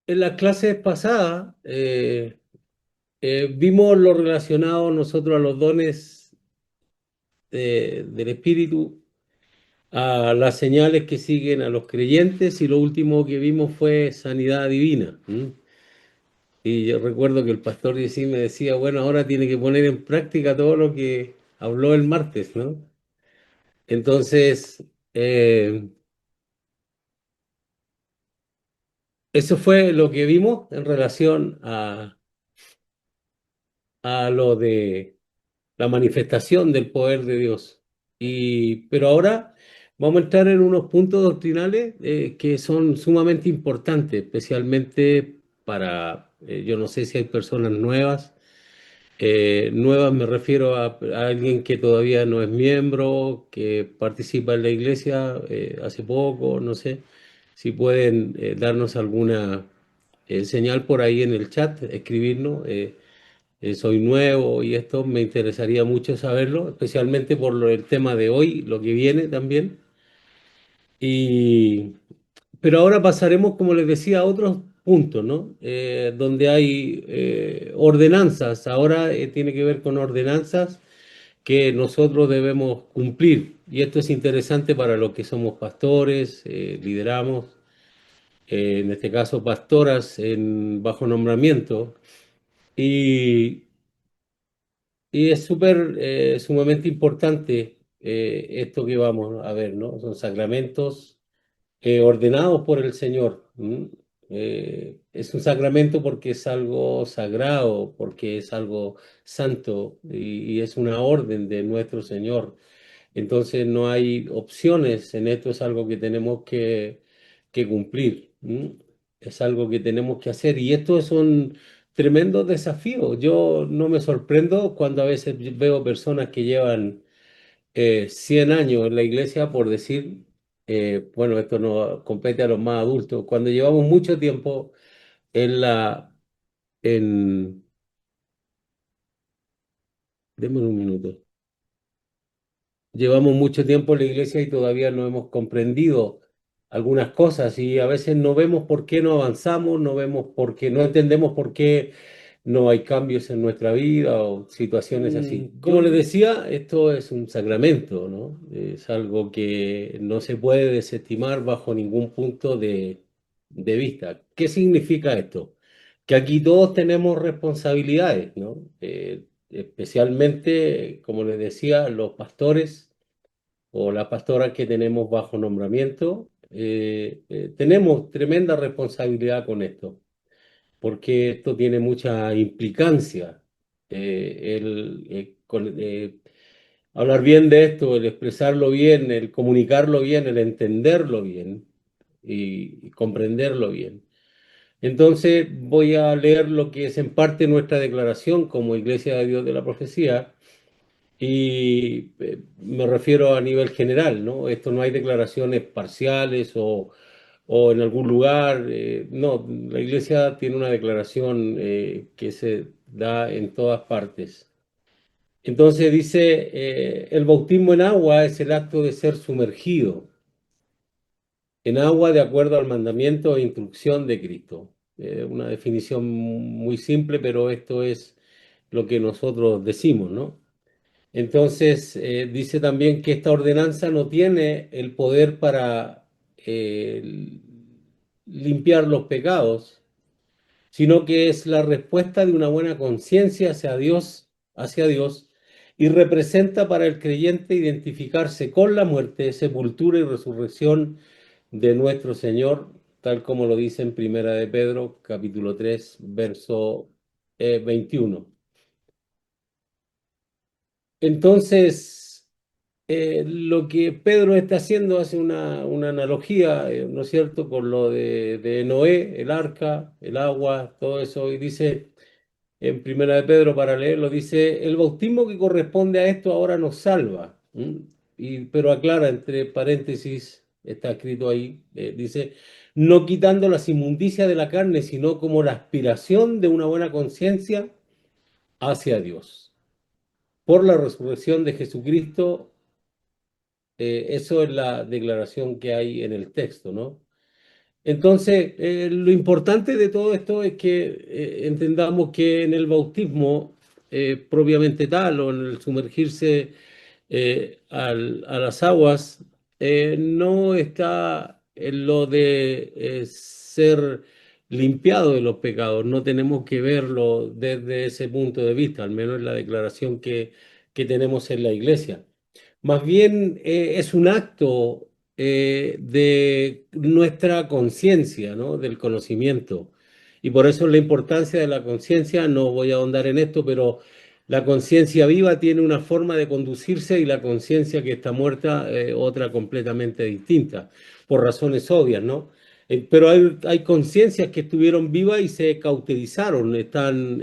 En las clases pasadas vimos lo relacionado nosotros a los dones del Espíritu, a las señales que siguen a los creyentes y lo último que vimos fue sanidad divina. ¿M? Y yo recuerdo que el pastor sí me decía, bueno, ahora tiene que poner en práctica todo lo que habló el martes, ¿no? Entonces, eh, eso fue lo que vimos en relación a lo de la manifestación del poder de Dios. Pero ahora vamos a entrar en unos puntos doctrinales que son sumamente importantes, especialmente para, yo no sé si hay personas nuevas. Nuevas me refiero a alguien que todavía no es miembro, que participa en la iglesia hace poco, no sé si pueden darnos alguna señal por ahí en el chat, escribirnos. Soy nuevo y esto me interesaría mucho saberlo, especialmente por el tema de hoy, lo que viene también. Y, pero ahora pasaremos, como les decía, a otros puntos, ¿no? Donde hay ordenanzas. Ahora tiene que ver con ordenanzas que nosotros debemos cumplir. Y esto es interesante para los que somos pastores, lideramos, en este caso pastoras bajo nombramiento. Y Y es sumamente importante esto que vamos a ver, ¿no? Son sacramentos ordenados por el Señor. ¿M? Es un sacramento porque es algo sagrado, porque es algo santo y es una orden de nuestro Señor. Entonces no hay opciones en esto, es algo que tenemos que cumplir. ¿M? Es algo que tenemos que hacer y estos son tremendos desafíos. Yo no me sorprendo cuando a veces veo personas que llevan 100 años en la iglesia, por decir, bueno, esto no compete a los más adultos, cuando llevamos mucho tiempo en en, deme un minuto. Llevamos mucho tiempo en la iglesia y todavía no hemos comprendido algunas cosas y a veces no vemos por qué no avanzamos, no vemos por qué, no entendemos por qué no hay cambios en nuestra vida o situaciones así. Como les decía, esto es un sacramento, ¿no? Es algo que no se puede desestimar bajo ningún punto de vista. ¿Qué significa esto? Que aquí todos tenemos responsabilidades, ¿no? Especialmente, como les decía, los pastores o las pastoras que tenemos bajo nombramiento, tenemos tremenda responsabilidad con esto, porque esto tiene mucha implicancia. Hablar bien de esto, el expresarlo bien, el comunicarlo bien, el entenderlo bien y comprenderlo bien. Entonces voy a leer lo que es en parte nuestra declaración como Iglesia de Dios de la Profecía y me refiero a nivel general, ¿no? Esto no hay declaraciones parciales o en algún lugar, no, la Iglesia tiene una declaración que se da en todas partes. Entonces dice, el bautismo en agua es el acto de ser sumergido en agua de acuerdo al mandamiento e instrucción de Cristo. Una definición muy simple, pero esto es lo que nosotros decimos, ¿no? Entonces, dice también que esta ordenanza no tiene el poder para limpiar los pecados, sino que es la respuesta de una buena conciencia hacia Dios, y representa para el creyente identificarse con la muerte, sepultura y resurrección de nuestro Señor, tal como lo dice en Primera de Pedro, capítulo 3 verso 21. Entonces, lo que Pedro está haciendo hace una analogía, ¿no es cierto?, con lo de Noé, el arca, el agua, todo eso, y dice en Primera de Pedro, para leerlo, dice, el bautismo que corresponde a esto ahora nos salva. ¿M? Pero aclara, entre paréntesis, está escrito ahí, dice, no quitando las inmundicias de la carne, sino como la aspiración de una buena conciencia hacia Dios. Por la resurrección de Jesucristo, eso es la declaración que hay en el texto, ¿no? Entonces, lo importante de todo esto es que entendamos que en el bautismo propiamente tal o en el sumergirse a las aguas, no está en lo de ser limpiado de los pecados. No tenemos que verlo desde ese punto de vista, al menos en la declaración que tenemos en la iglesia. Más bien es un acto de nuestra conciencia, ¿no? Del conocimiento. Y por eso la importancia de la conciencia, no voy a ahondar en esto, pero la conciencia viva tiene una forma de conducirse y la conciencia que está muerta otra completamente distinta, por razones obvias, ¿no? Pero hay conciencias que estuvieron vivas y se cauterizaron, están,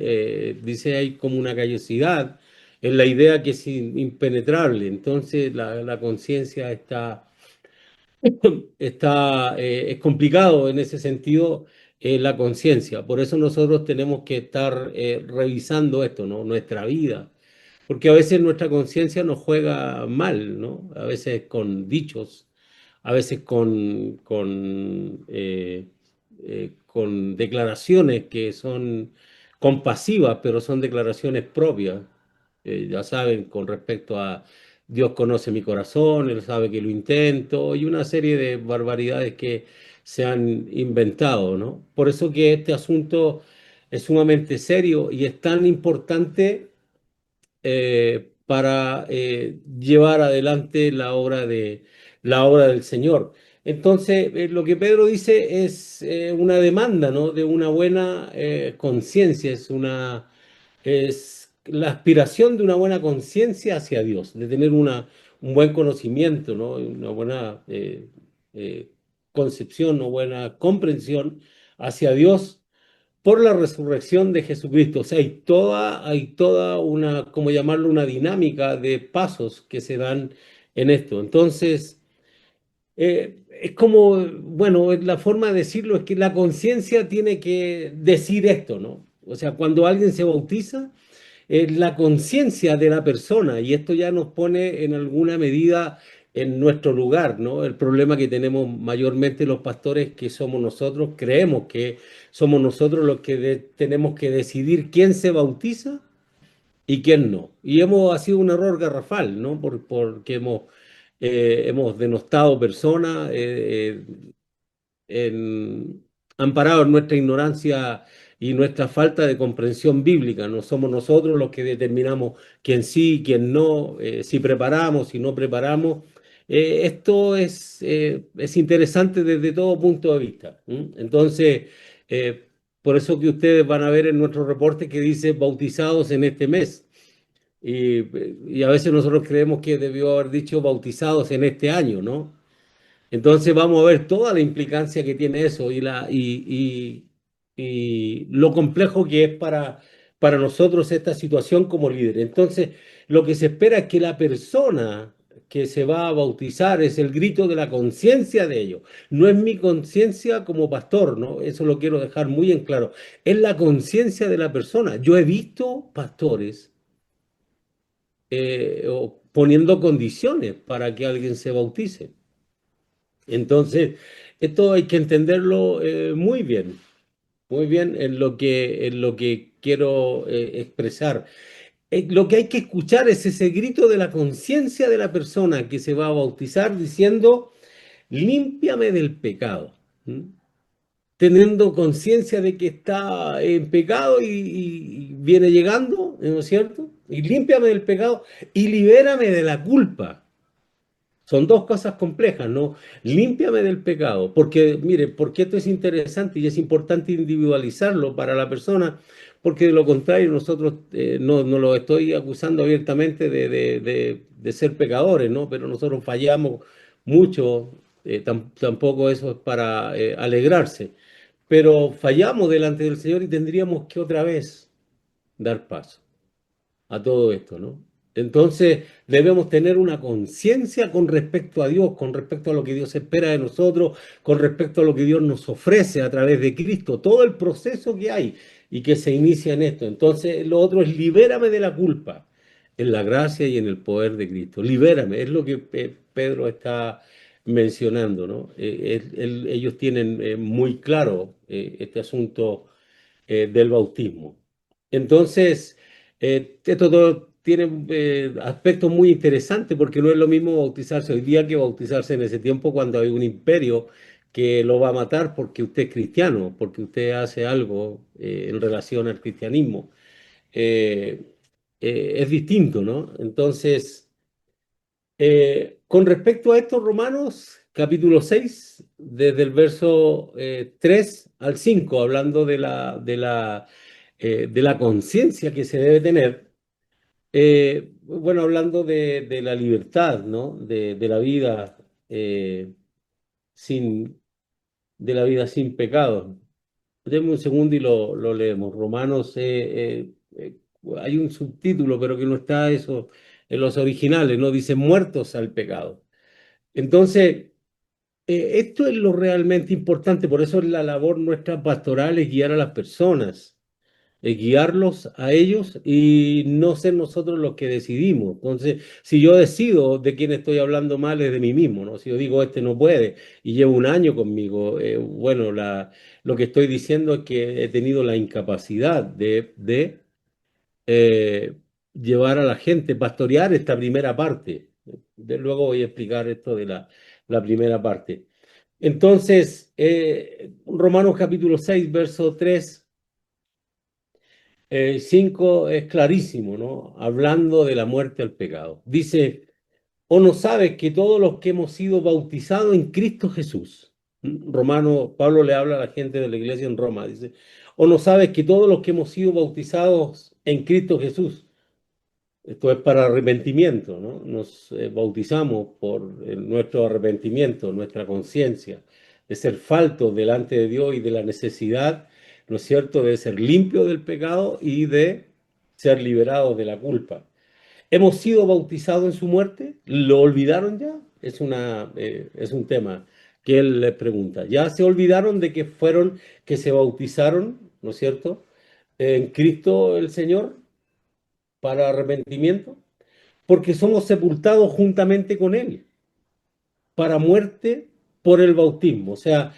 dice, hay como una callosidad en la idea que es impenetrable. Entonces la conciencia es complicado en ese sentido la conciencia. Por eso nosotros tenemos que estar revisando esto, ¿no? Nuestra vida. Porque a veces nuestra conciencia nos juega mal, ¿no? A veces con dichos, a veces con declaraciones que son compasivas, pero son declaraciones propias. Ya saben, con respecto a Dios conoce mi corazón, Él sabe que lo intento, y una serie de barbaridades que se han inventado, ¿no? Por eso que este asunto es sumamente serio y es tan importante para llevar adelante la obra del Señor. Entonces, lo que Pedro dice es una demanda, ¿no? De una buena conciencia, es la aspiración de una buena conciencia hacia Dios, de tener un buen conocimiento, ¿no? Una buena eh, concepción o buena comprensión hacia Dios por la resurrección de Jesucristo. O sea, hay toda una, como llamarlo, una dinámica de pasos que se dan en esto. Entonces, es como, bueno, la forma de decirlo es que la conciencia tiene que decir esto, ¿no? O sea, cuando alguien se bautiza, la conciencia de la persona, y esto ya nos pone en alguna medida en nuestro lugar, ¿no? El problema que tenemos mayormente los pastores, que somos nosotros, creemos que somos nosotros los que tenemos que decidir quién se bautiza y quién no. Y ha sido un error garrafal, ¿no? Porque hemos denostado personas, amparados en nuestra ignorancia y nuestra falta de comprensión bíblica. No somos nosotros los que determinamos quién sí, quién no, si preparamos, si no preparamos. Esto es interesante desde todo punto de vista. Entonces, por eso que ustedes van a ver en nuestro reporte que dice bautizados en este mes. Y a veces nosotros creemos que debió haber dicho bautizados en este año, ¿no? Entonces vamos a ver toda la implicancia que tiene eso y lo complejo que es para nosotros esta situación como líder. Entonces, lo que se espera es que la persona que se va a bautizar es el grito de la conciencia de ello. No es mi conciencia como pastor, ¿no? Eso lo quiero dejar muy en claro. Es la conciencia de la persona. Yo he visto pastores poniendo condiciones para que alguien se bautice. Entonces, esto hay que entenderlo muy bien en lo que quiero expresar. Lo que hay que escuchar es ese grito de la conciencia de la persona que se va a bautizar diciendo, límpiame del pecado. ¿Mm? Teniendo conciencia de que está en pecado y viene llegando, ¿no es cierto? Y límpiame del pecado y libérame de la culpa. Son dos cosas complejas, ¿no? Límpiame del pecado, porque mire, porque esto es interesante y es importante individualizarlo para la persona, porque de lo contrario nosotros no lo estoy acusando abiertamente de ser pecadores, ¿no? Pero nosotros fallamos mucho, tampoco eso es para alegrarse, pero fallamos delante del Señor y tendríamos que otra vez dar paso a todo esto, ¿no? Entonces debemos tener una conciencia con respecto a Dios, con respecto a lo que Dios espera de nosotros, con respecto a lo que Dios nos ofrece a través de Cristo, todo el proceso que hay y que se inicia en esto. Entonces lo otro es libérame de la culpa en la gracia y en el poder de Cristo. Libérame, es lo que Pedro está mencionando, ¿no? Ellos tienen muy claro este asunto del bautismo. Entonces, esto todo tiene aspectos muy interesantes porque no es lo mismo bautizarse hoy día que bautizarse en ese tiempo cuando hay un imperio que lo va a matar porque usted es cristiano, porque usted hace algo en relación al cristianismo. Eh, es distinto, ¿no? Entonces, con respecto a estos Romanos, capítulo 6 desde el verso 3 al 5 hablando de la conciencia que se debe tener, bueno, hablando de la libertad, ¿no? De la vida sin, de la vida sin pecado. Deme un segundo y lo leemos. Romanos, hay un subtítulo, pero que no está eso en los originales, ¿no? Dice muertos al pecado. Entonces, esto es lo realmente importante, por eso es la labor nuestra pastoral, es guiar a las personas, es guiarlos a ellos y no ser nosotros los que decidimos. Entonces, si yo decido de quién estoy hablando mal es de mí mismo, ¿no? Si yo digo este no puede y llevo un año conmigo, bueno, lo que estoy diciendo es que he tenido la incapacidad de llevar a la gente, pastorear esta primera parte. Luego voy a explicar esto de la primera parte. Entonces, Romanos capítulo 6 verso 3 5 es clarísimo, ¿no? Hablando de la muerte al pecado. Dice, ¿o no sabes que todos los que hemos sido bautizados en Cristo Jesús? Romano, Pablo le habla a la gente de la iglesia en Roma, dice, ¿o no sabes que todos los que hemos sido bautizados en Cristo Jesús? Esto es para arrepentimiento, ¿no? Nos bautizamos por nuestro arrepentimiento, nuestra conciencia, de ser faltos delante de Dios y de la necesidad, ¿no es cierto?, de ser limpios del pecado y de ser liberados de la culpa. ¿Hemos sido bautizados en su muerte? ¿Lo olvidaron ya? Es un tema que él les pregunta. ¿Ya se olvidaron de que fueron, que se bautizaron, ¿no es cierto?, en Cristo el Señor para arrepentimiento? Porque somos sepultados juntamente con Él para muerte por el bautismo. O sea,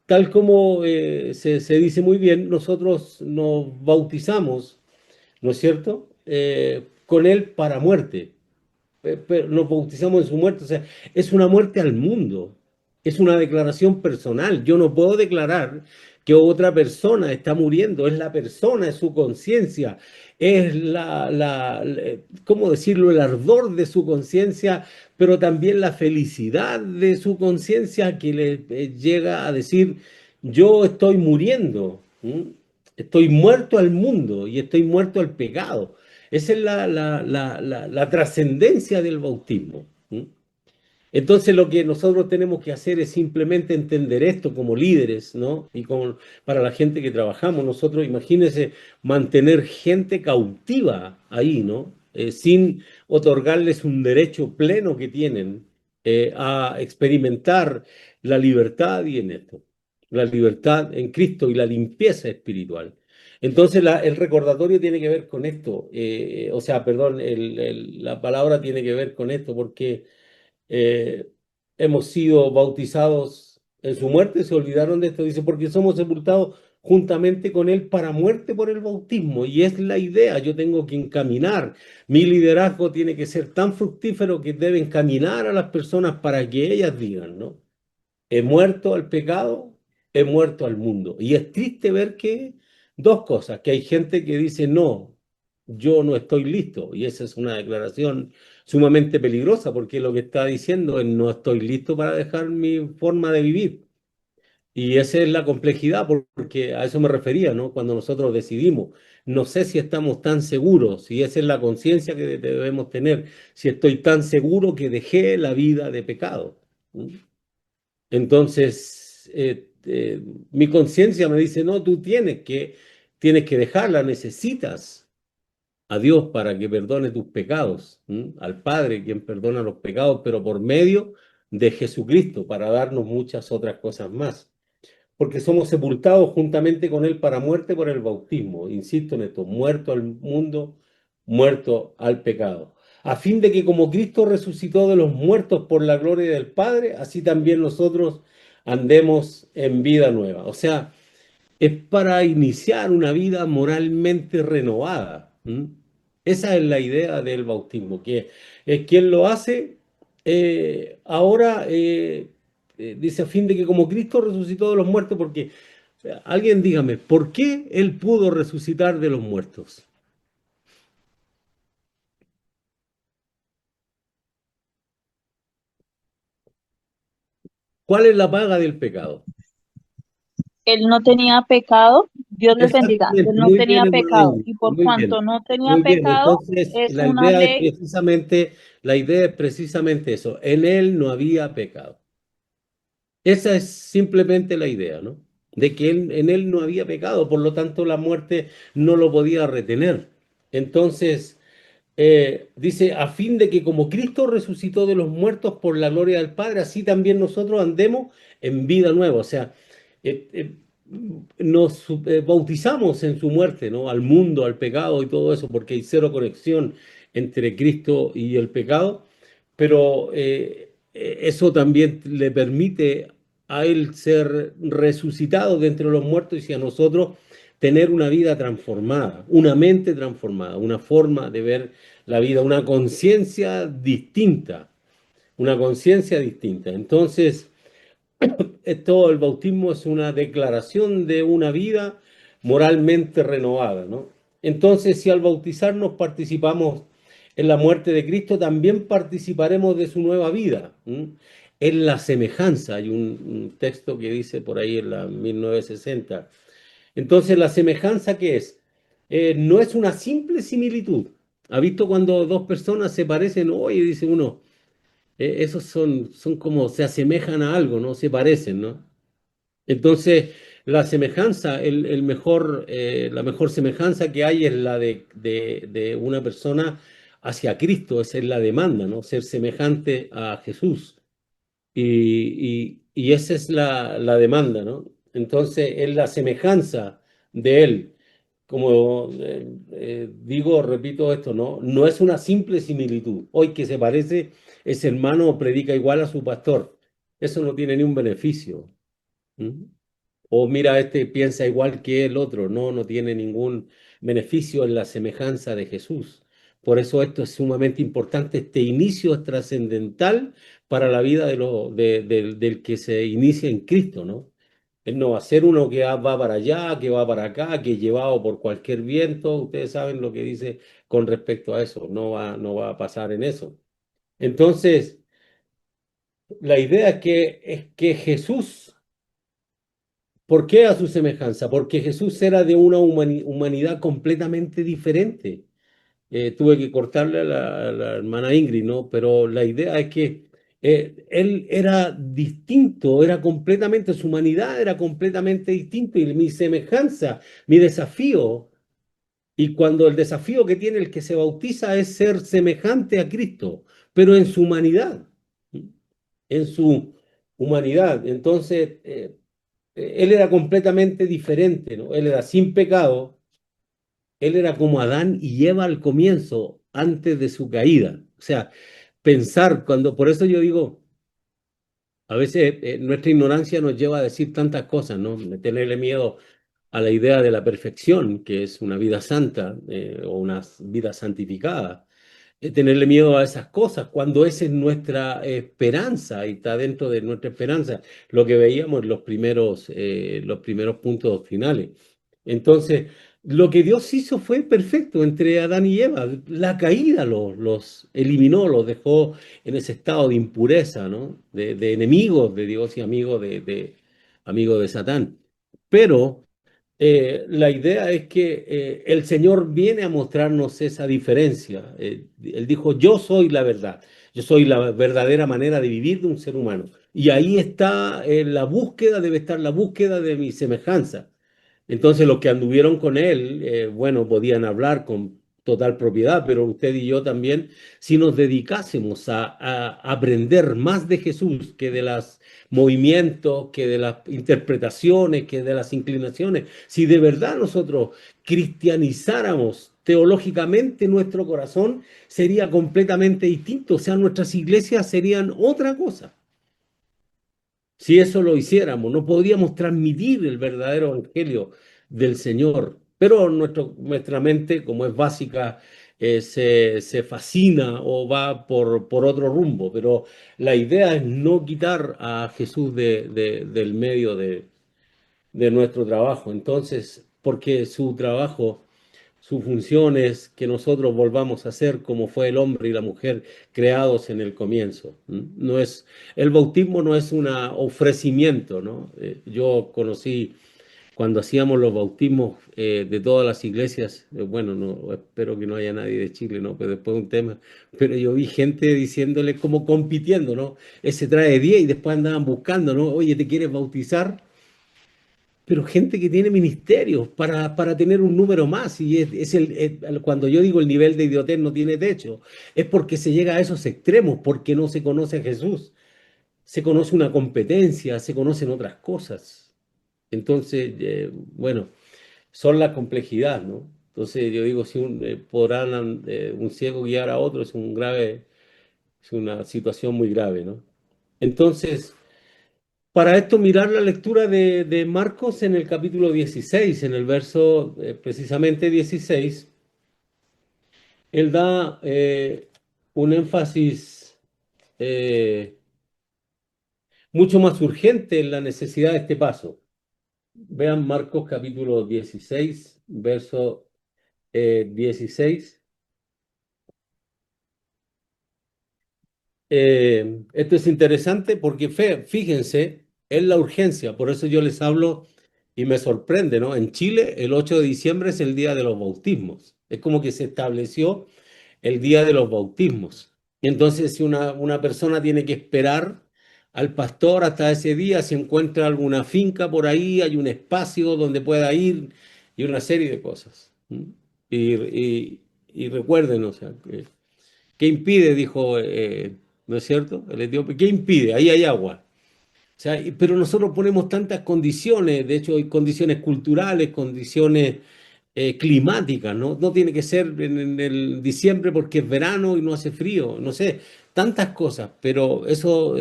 tal como se dice muy bien, nosotros nos bautizamos, ¿no es cierto? Con Él para muerte, pero nos bautizamos en su muerte, o sea, es una muerte al mundo, es una declaración personal. Yo no puedo declarar que otra persona está muriendo, es la persona, es su conciencia, es ¿cómo decirlo?, el ardor de su conciencia, pero también la felicidad de su conciencia que le llega a decir, yo estoy muriendo, ¿m? Estoy muerto al mundo y estoy muerto al pecado. Esa es la trascendencia del bautismo. ¿M? Entonces lo que nosotros tenemos que hacer es simplemente entender esto como líderes, ¿no? Y como para la gente que trabajamos, nosotros, imagínense, mantener gente cautiva ahí, ¿no? Sin otorgarles un derecho pleno que tienen a experimentar la libertad y en esto, la libertad en Cristo y la limpieza espiritual. Entonces el recordatorio tiene que ver con esto, o sea, perdón, la palabra tiene que ver con esto porque eh, hemos sido bautizados en su muerte, se olvidaron de esto, dice, porque somos sepultados juntamente con él para muerte por el bautismo. Y es la idea, yo tengo que encaminar, mi liderazgo tiene que ser tan fructífero que debe encaminar a las personas para que ellas digan, ¿no? He muerto al pecado, he muerto al mundo. Y es triste ver que dos cosas, que hay gente que dice, no, yo no estoy listo. Y esa es una declaración sumamente peligrosa porque lo que está diciendo es, no estoy listo para dejar mi forma de vivir. Y esa es la complejidad porque a eso me refería, ¿no? Cuando nosotros decidimos, no sé si estamos tan seguros, si esa es la conciencia que debemos tener, si estoy tan seguro que dejé la vida de pecado. ¿Mm? Entonces, mi conciencia me dice, no, tú tienes que dejarla, necesitas a Dios para que perdone tus pecados, ¿m? Al Padre quien perdona los pecados, pero por medio de Jesucristo, para darnos muchas otras cosas más. Porque somos sepultados juntamente con Él para muerte por el bautismo. Insisto en esto, muerto al mundo, muerto al pecado. a fin de que como Cristo resucitó de los muertos por la gloria del Padre, así también nosotros andemos en vida nueva. O sea, es para iniciar una vida moralmente renovada. ¿M? Esa es la idea del bautismo, que es quien lo hace ahora, dice a fin de que como Cristo resucitó de los muertos, porque alguien dígame, ¿por qué Él pudo resucitar de los muertos? ¿Cuál es la paga del pecado? Él no tenía pecado, Dios les bendiga, él Exactamente, no muy bien, tenía hermana pecado Ingrid, y por muy bien, cuanto no tenía muy bien. pecado, Entonces, es una ley. la idea es precisamente eso. En él no había pecado. Esa es simplemente la idea, ¿no? De que en él no había pecado, por lo tanto la muerte no lo podía retener. Entonces, dice, a fin de que como Cristo resucitó de los muertos por la gloria del Padre, así también nosotros andemos en vida nueva. O sea, eh, eh, nos bautizamos en su muerte, ¿no? Al mundo, al pecado y todo eso, porque hay cero conexión entre Cristo y el pecado, pero eso también le permite a él ser resucitado de entre los muertos y a nosotros tener una vida transformada, una mente transformada, una forma de ver la vida, una conciencia distinta, una conciencia distinta. Entonces, todo el bautismo es una declaración de una vida moralmente renovada, ¿no? Entonces, si al bautizarnos participamos en la muerte de Cristo, también participaremos de su nueva vida. ¿M? En la semejanza, hay un texto que dice por ahí en la 1960. Entonces, ¿la semejanza qué es? No es una simple similitud. ¿Ha visto cuando dos personas se parecen? Oye, dice uno, esos son como, se asemejan a algo, ¿no? Se parecen, ¿no? Entonces, la semejanza, la mejor semejanza que hay es la de una persona hacia Cristo, esa es la demanda, ¿no? Ser semejante a Jesús. Y esa es la demanda, ¿no? Entonces, es la semejanza de Él. Como digo, repito esto, ¿no? No es una simple similitud. Hoy que se parece, ese hermano predica igual a su pastor. Eso no tiene ni un beneficio. ¿Mm? O mira, este piensa igual que el otro. No, no tiene ningún beneficio en la semejanza de Jesús. Por eso esto es sumamente importante. Este inicio es trascendental para la vida del que se inicia en Cristo, ¿no? Él no va a ser uno que va para allá, que va para acá, que es llevado por cualquier viento. Ustedes saben lo que dice con respecto a eso. No va a pasar en eso. Entonces, la idea es que Jesús, ¿por qué a su semejanza? Porque Jesús era de una humanidad completamente diferente. Tuve que cortarle a la hermana Ingrid, ¿no? Pero la idea es que él era distinto, era completamente, su humanidad era completamente distinto y mi semejanza, mi desafío, y cuando el desafío que tiene el que se bautiza es ser semejante a Cristo, pero en su humanidad, en su humanidad. Entonces, él era completamente diferente, ¿no? Él era sin pecado, él era como Adán y Eva al comienzo, antes de su caída. O sea, pensar por eso yo digo, a veces nuestra ignorancia nos lleva a decir tantas cosas, ¿no? De tenerle miedo a la idea de la perfección, que es una vida santa o una vida santificada. Tenerle miedo a esas cosas, cuando esa es nuestra esperanza y está dentro de nuestra esperanza, lo que veíamos en los primeros puntos doctrinales. Entonces, lo que Dios hizo fue perfecto entre Adán y Eva. La caída los eliminó, los dejó en ese estado de impureza, ¿no? De enemigos de Dios y amigos de Satán. Pero la idea es que el Señor viene a mostrarnos esa diferencia. Él dijo, yo soy la verdad, yo soy la verdadera manera de vivir de un ser humano. Y ahí está la búsqueda, debe estar la búsqueda de mi semejanza. Entonces los que anduvieron con él, bueno, podían hablar con total propiedad, pero usted y yo también, si nos dedicásemos a aprender más de Jesús que de los movimientos, que de las interpretaciones, que de las inclinaciones, si de verdad nosotros cristianizáramos teológicamente nuestro corazón sería completamente distinto, o sea, nuestras iglesias serían otra cosa. Si eso lo hiciéramos, no podríamos transmitir el verdadero evangelio del Señor. Pero nuestra mente, como es básica, se fascina o va por otro rumbo. Pero la idea es no quitar a Jesús del medio de nuestro trabajo. Entonces, porque su trabajo, su función es que nosotros volvamos a ser como fue el hombre y la mujer creados en el comienzo. No es, el bautismo no es un ofrecimiento, ¿no? Yo conocí cuando hacíamos los bautismos de todas las iglesias, bueno, no, espero que no haya nadie de Chile, ¿no? Pero después un tema, pero yo vi gente diciéndole como compitiendo, ¿no? Ese trae 10 y después andaban buscando, ¿no? Oye, ¿te quieres bautizar? Pero gente que tiene ministerios para tener un número más, y cuando yo digo el nivel de idiotez no tiene techo, es porque se llega a esos extremos, porque no se conoce a Jesús, se conoce una competencia, se conocen otras cosas. Entonces, bueno, son la complejidad, ¿no? Entonces yo digo, si podrán un ciego guiar a otro, es una situación muy grave, ¿no? Entonces, para esto, mirar la lectura de Marcos en el capítulo 16, en el verso precisamente 16, él da un énfasis mucho más urgente en la necesidad de este paso. Vean Marcos capítulo 16, verso 16. Esto es interesante porque fíjense, es la urgencia, por eso yo les hablo y me sorprende, ¿no? En Chile el 8 de diciembre es el día de los bautismos, es como que se estableció el día de los bautismos. Y entonces si una persona tiene que esperar al pastor hasta ese día, si encuentra alguna finca por ahí, hay un espacio donde pueda ir y una serie de cosas. Y recuerden, o sea, ¿qué impide? Dijo, ¿no es cierto? El etíope, ¿qué impide? Ahí hay agua. O sea, pero nosotros ponemos tantas condiciones, de hecho hay condiciones culturales, condiciones climáticas, ¿no? No tiene que ser en el diciembre porque es verano y no hace frío, no sé, tantas cosas, pero eso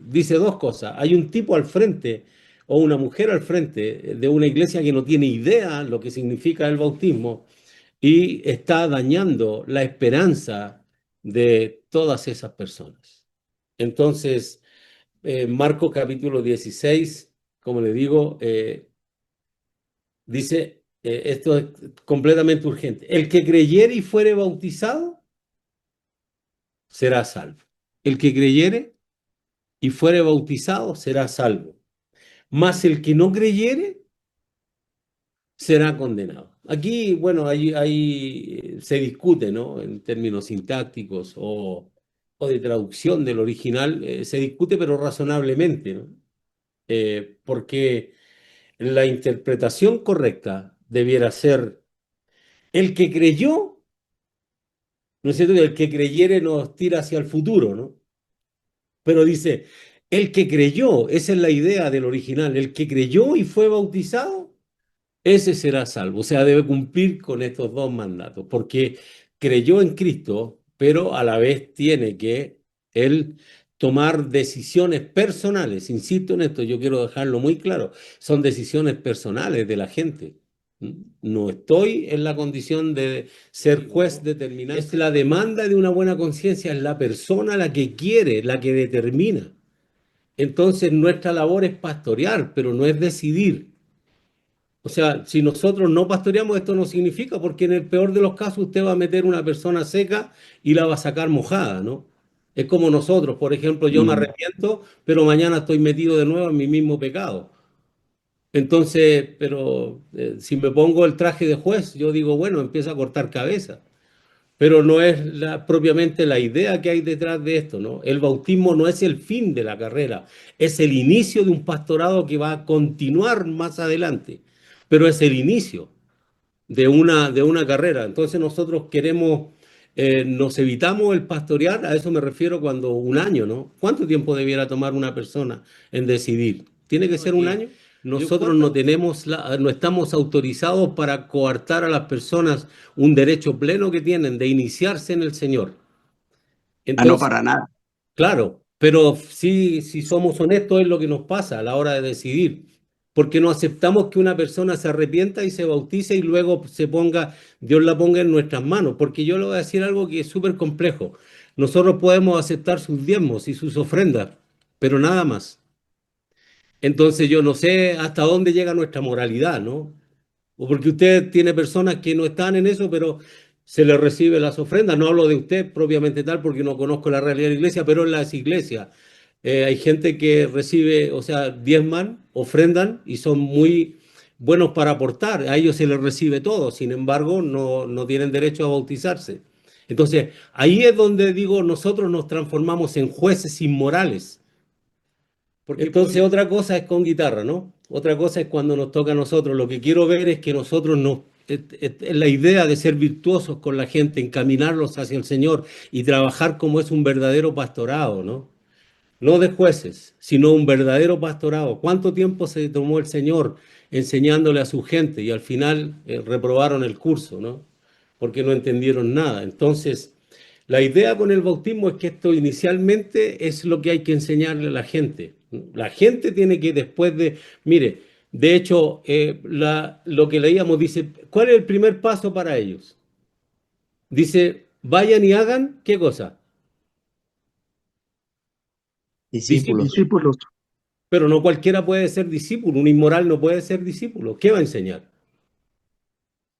dice dos cosas. Hay un tipo al frente o una mujer al frente de una iglesia que no tiene idea lo que significa el bautismo y está dañando la esperanza de todas esas personas. Entonces, Marcos capítulo 16, como le digo, dice, esto es completamente urgente. El que creyere y fuere bautizado será salvo. El que creyere y fuere bautizado será salvo. Mas el que no creyere será condenado. Aquí, bueno, se discute, ¿no? En términos sintácticos o de traducción del original, se discute, pero razonablemente, ¿no? Porque la interpretación correcta debiera ser el que creyó, ¿no es cierto? El que creyere nos tira hacia el futuro, ¿no? Pero dice, el que creyó, esa es la idea del original, el que creyó y fue bautizado, ese será salvo. O sea, debe cumplir con estos dos mandatos, porque creyó en Cristo, pero a la vez tiene que él tomar decisiones personales. Insisto en esto, yo quiero dejarlo muy claro, son decisiones personales de la gente. No estoy en la condición de ser juez determinante. Es la demanda de una buena conciencia, es la persona la que quiere, la que determina. Entonces nuestra labor es pastorear, pero no es decidir. O sea, si nosotros no pastoreamos, esto no significa, porque en el peor de los casos usted va a meter una persona seca y la va a sacar mojada, ¿no? Es como nosotros, por ejemplo, yo me Mm. arrepiento, pero mañana estoy metido de nuevo en mi mismo pecado. Entonces, pero si me pongo el traje de juez, yo digo, bueno, empiezo a cortar cabeza. Pero no es propiamente la idea que hay detrás de esto, ¿no? El bautismo no es el fin de la carrera, es el inicio de un pastorado que va a continuar más adelante, pero es el inicio de una carrera. Entonces nosotros queremos, nos evitamos el pastorear, a eso me refiero cuando un año, ¿no? ¿Cuánto tiempo debiera tomar una persona en decidir? ¿Tiene que ser un año? nosotros no tenemos no estamos autorizados para coartar a las personas un derecho pleno que tienen de iniciarse en el Señor. Ah, no, Entonces, para nada. claro, pero sí, si somos honestos es lo que nos pasa a la hora de decidir, porque no aceptamos que una persona se arrepienta y se bautice y luego Dios la ponga en nuestras manos, porque yo le voy a decir algo que es súper complejo. Nosotros podemos aceptar sus diezmos y sus ofrendas, pero nada más. Entonces yo no sé hasta dónde llega nuestra moralidad, ¿no? O porque usted tiene personas que no están en eso, pero se les recibe las ofrendas. No hablo de usted propiamente tal porque no conozco la realidad de la iglesia, pero en las iglesias hay gente que recibe, o sea, diezman, ofrendan y son muy buenos para aportar. A ellos se les recibe todo, sin embargo, no tienen derecho a bautizarse. Entonces, ahí es donde digo, nosotros nos transformamos en jueces inmorales. Entonces otra cosa es con guitarra, ¿no? Otra cosa es cuando nos toca a nosotros. Lo que quiero ver es que nosotros nos... la idea de ser virtuosos con la gente, encaminarlos hacia el Señor y trabajar como es un verdadero pastorado, ¿no? No de jueces, sino un verdadero pastorado. ¿Cuánto tiempo se tomó el Señor enseñándole a su gente y al final reprobaron el curso, ¿no? Porque no entendieron nada. Entonces, la idea con el bautismo es que esto inicialmente es lo que hay que enseñarle a la gente. La gente tiene que después de, mire, de hecho, lo que leíamos dice, ¿cuál es el primer paso para ellos? Dice, vayan y hagan, ¿qué cosa? Discípulos. Discípulos. Discípulos. Pero no cualquiera puede ser discípulo, un inmoral no puede ser discípulo. ¿Qué va a enseñar?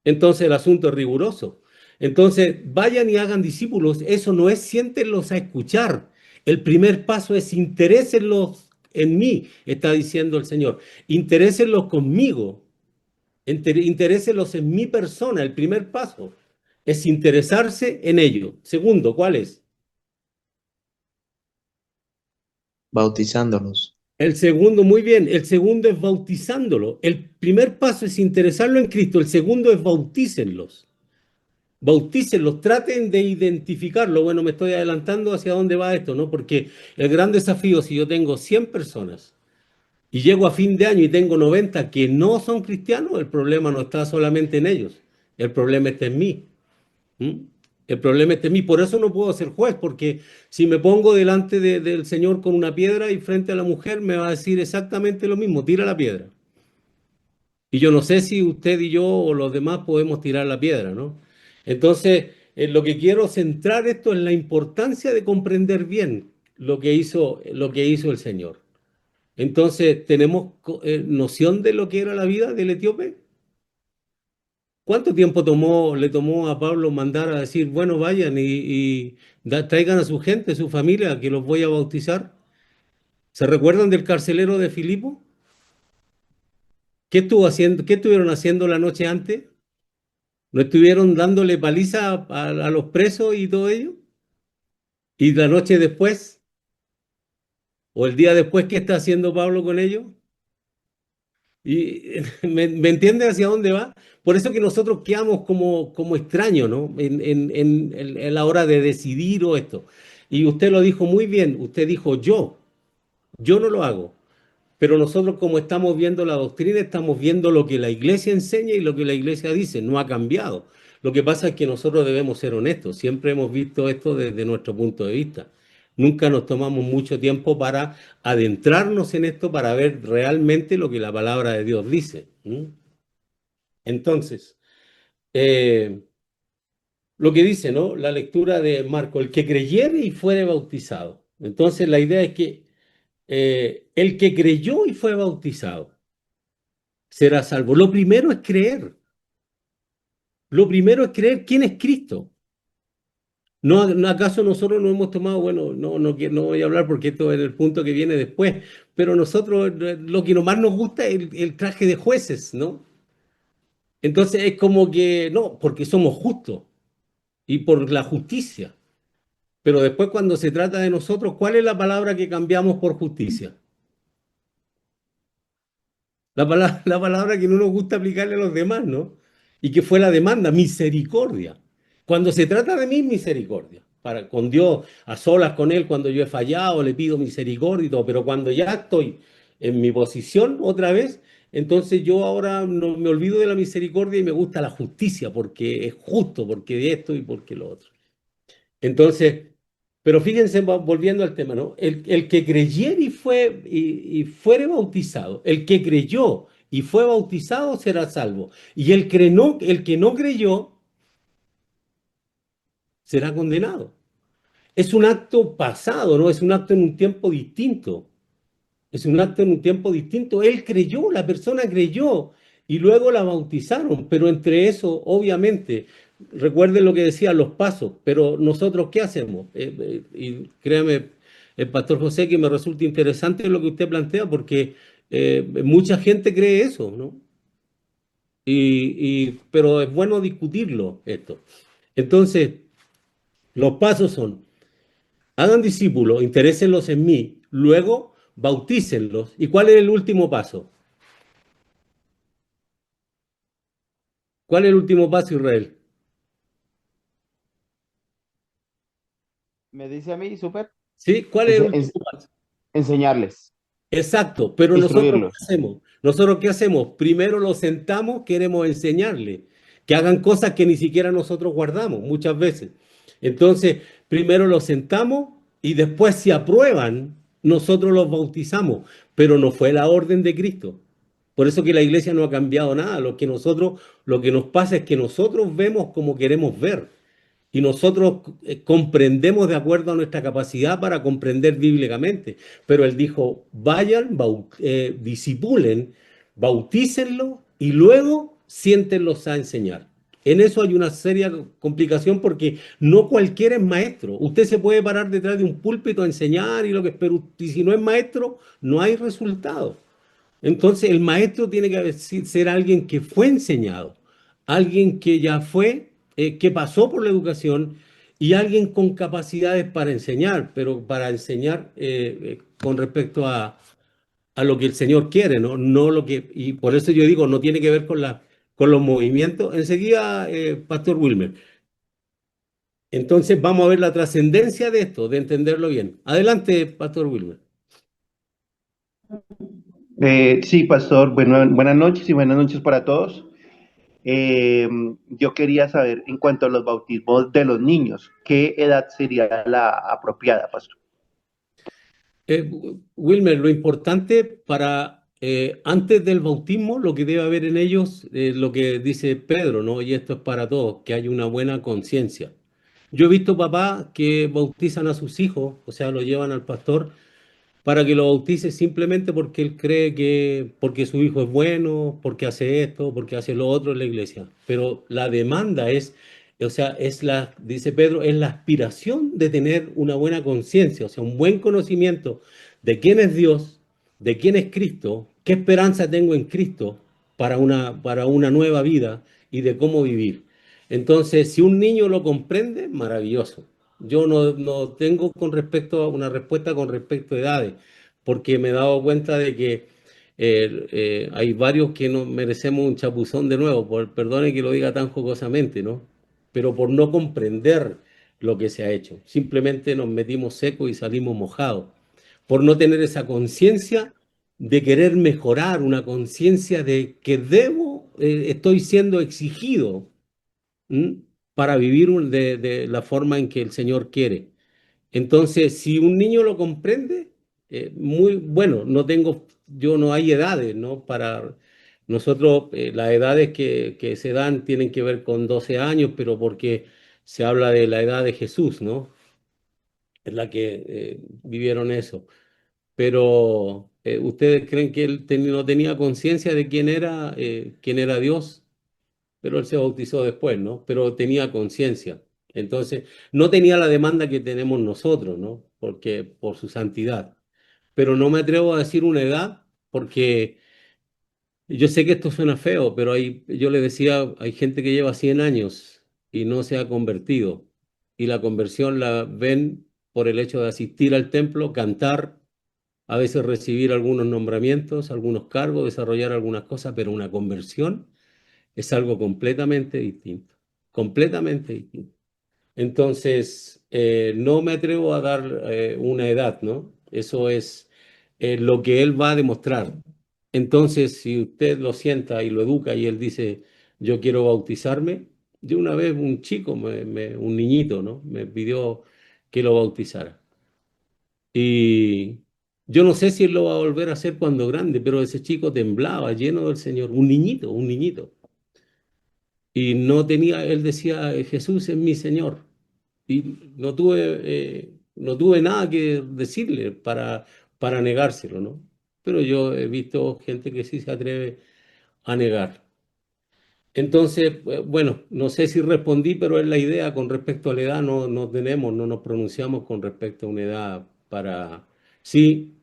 Entonces el asunto es riguroso. Entonces, vayan y hagan discípulos. Eso no es siéntenlos a escuchar. El primer paso es interésenlos en mí, está diciendo el Señor. Interésenlos conmigo. Interésenlos en mi persona. El primer paso es interesarse en ello. Segundo, ¿cuál es? Bautizándolos. El segundo, muy bien, el segundo es bautizándolo. El primer paso es interesarlo en Cristo, el segundo es bautícenlos. Bautícenlos, traten de identificarlo. Bueno, me estoy adelantando hacia dónde va esto, ¿no? Porque el gran desafío, si yo tengo 100 personas y llego a fin de año y tengo 90 que no son cristianos, el problema no está solamente en ellos, el problema está en mí. ¿Mm? El problema está en mí, por eso no puedo ser juez, porque si me pongo delante del Señor con una piedra y frente a la mujer, me va a decir exactamente lo mismo, tira la piedra. Y yo no sé si usted y yo o los demás podemos tirar la piedra, ¿no? Entonces, lo que quiero centrar esto en la importancia de comprender bien lo que hizo el Señor. Entonces, ¿tenemos noción de lo que era la vida del etíope? ¿Cuánto tiempo le tomó a Pablo mandar a decir, bueno, vayan y traigan a su gente, su familia, que los voy a bautizar? ¿Se recuerdan del carcelero de Filipo? ¿Qué estuvo haciendo, qué estuvieron haciendo la noche antes? ¿No estuvieron dándole paliza a los presos y todo ello? ¿Y la noche después, o el día después, qué está haciendo Pablo con ellos? Y me entiende hacia dónde va? Por eso que nosotros quedamos como extraños, ¿no? En la hora de decidir o esto. Y usted lo dijo muy bien, usted dijo yo no lo hago. Pero nosotros como estamos viendo la doctrina, estamos viendo lo que la iglesia enseña y lo que la iglesia dice, no ha cambiado. Lo que pasa es que nosotros debemos ser honestos, siempre hemos visto esto desde nuestro punto de vista. Nunca nos tomamos mucho tiempo para adentrarnos en esto, para ver realmente lo que la palabra de Dios dice. ¿Mm? Entonces, eh, lo que dice, ¿no? La lectura de Marco, el que creyere y fuere bautizado. Entonces, la idea es que el que creyó y fue bautizado será salvo. Lo primero es creer. Lo primero es creer quién es Cristo. ¿Acaso nosotros no hemos tomado, bueno, no voy a hablar porque esto es el punto que viene después, pero nosotros lo que más nos gusta es el traje de jueces, ¿no? Entonces es como que, no, porque somos justos y por la justicia. Pero después cuando se trata de nosotros, ¿cuál es la palabra que cambiamos por justicia? La palabra que no nos gusta aplicarle a los demás, ¿no? Y que fue la demanda, misericordia. Cuando se trata de mí, misericordia. Con Dios, a solas con Él, cuando yo he fallado, le pido misericordia y todo. Pero cuando ya estoy en mi posición otra vez, entonces yo ahora no me olvido de la misericordia y me gusta la justicia, porque es justo, porque de esto y porque lo otro. Entonces, pero fíjense, volviendo al tema, ¿no? El que creyere y fuere bautizado, el que creyó y fue bautizado será salvo. Y el que no creyó será condenado. Es un acto pasado, ¿no? Es un acto en un tiempo distinto. Es un acto en un tiempo distinto. Él creyó, la persona creyó y luego la bautizaron, pero entre eso, obviamente, recuerden lo que decían los pasos, pero nosotros, ¿qué hacemos? Y créame, el pastor José, que me resulta interesante lo que usted plantea, porque mucha gente cree eso, ¿no? Pero es bueno discutirlo esto. Entonces, los pasos son: hagan discípulos, interésenlos en mí, luego bautícenlos. ¿Y cuál es el último paso? ¿Cuál es el último paso, Israel? Me dice a mí, súper, ¿Sí? ¿Cuál es el ense- último ens- paso? enseñarles, Exacto, pero nosotros ¿qué instruirlos. hacemos? Nosotros ¿qué hacemos? Primero los sentamos, queremos enseñarle, que hagan cosas que ni siquiera nosotros guardamos muchas veces. Entonces, primero los sentamos y después si aprueban, nosotros los bautizamos, pero no fue la orden de Cristo. Por eso que la iglesia no ha cambiado nada. Lo que nos pasa es que nosotros vemos como queremos ver. Y nosotros comprendemos de acuerdo a nuestra capacidad para comprender bíblicamente. Pero él dijo, vayan, disipulen, bautícenlo y luego siéntenlos a enseñar. En eso hay una seria complicación porque no cualquiera es maestro. Usted se puede parar detrás de un púlpito a enseñar y lo que, pero y si no es maestro, no hay resultado. Entonces, el maestro tiene que ser alguien que fue enseñado, alguien que ya fue, que pasó por la educación y alguien con capacidades para enseñar, pero para enseñar con respecto a lo que el Señor quiere, ¿no? No lo que, y por eso yo digo, no tiene que ver con los movimientos. Enseguida, Pastor Wilmer. Entonces, vamos a ver la trascendencia de esto, de entenderlo bien. Adelante, Pastor Wilmer. Sí, pastor, buenas noches y buenas noches para todos. Yo quería saber, en cuanto a los bautismos de los niños, ¿qué edad sería la apropiada, pastor? Eh, Wilmer, lo importante para antes del bautismo, lo que debe haber en ellos, lo que dice Pedro, ¿no? Y esto es para todos, que hay una buena conciencia. Yo he visto papás que bautizan a sus hijos, o sea, lo llevan al pastor para que lo bautice simplemente porque él cree que, porque su hijo es bueno, porque hace esto, porque hace lo otro en la iglesia. Pero la demanda es, o sea, dice Pedro, es la aspiración de tener una buena conciencia, o sea, un buen conocimiento de quién es Dios, de quién es Cristo, qué esperanza tengo en Cristo para una nueva vida y de cómo vivir. Entonces, si un niño lo comprende, maravilloso. Yo no tengo con respecto a una respuesta con respecto a edades, porque me he dado cuenta de que hay varios que no merecemos un chapuzón de nuevo, perdone que lo diga tan jocosamente, ¿no? Pero por no comprender lo que se ha hecho. Simplemente nos metimos secos y salimos mojados, por no tener esa conciencia de querer mejorar, una conciencia de que estoy siendo exigido. ¿Mm? Para vivir de la forma en que el Señor quiere. Entonces, si un niño lo comprende, muy bueno, yo no hay edades, ¿no? Para nosotros, las edades que se dan tienen que ver con 12 años, pero porque se habla de la edad de Jesús, ¿no? Es la que vivieron eso. Pero, ¿ustedes creen que él no tenía conciencia de quién era Dios? Pero él se bautizó después, ¿no? Pero tenía conciencia. Entonces, no tenía la demanda que tenemos nosotros, ¿no? Porque por su santidad. Pero no me atrevo a decir una edad porque yo sé que esto suena feo, pero yo le decía, hay gente que lleva 100 años y no se ha convertido. Y la conversión la ven por el hecho de asistir al templo, cantar, a veces recibir algunos nombramientos, algunos cargos, desarrollar algunas cosas, pero una conversión es algo completamente distinto, completamente distinto. Entonces, no me atrevo a dar una edad, ¿no? Eso es, lo que él va a demostrar. Entonces, si usted lo sienta y lo educa y él dice, yo quiero bautizarme, de una vez un chico, un niñito, ¿no? Me pidió que lo bautizara. Y yo no sé si él lo va a volver a hacer cuando grande, pero ese chico temblaba, lleno del Señor, un niñito, un niñito. Y no tenía, él decía, Jesús es mi Señor. Y no tuve nada que decirle para negárselo, ¿no? Pero yo he visto gente que sí se atreve a negar. Entonces, bueno, no sé si respondí, pero es la idea con respecto a la edad, no tenemos, no nos pronunciamos con respecto a una edad para... Sí,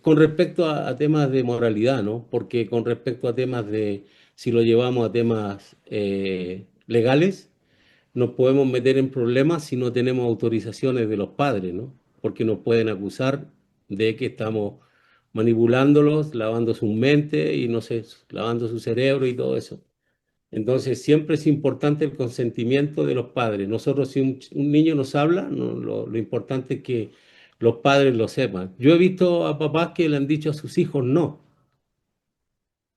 con respecto a temas de moralidad, ¿no? Porque con respecto a temas de, si lo llevamos a temas legales, nos podemos meter en problemas si no tenemos autorizaciones de los padres, ¿no? Porque nos pueden acusar de que estamos manipulándolos, lavando su mente y no sé, lavando su cerebro y todo eso. Entonces, siempre es importante el consentimiento de los padres. Nosotros, si un niño nos habla, lo importante es que los padres lo sepan. Yo he visto a papás que le han dicho a sus hijos no,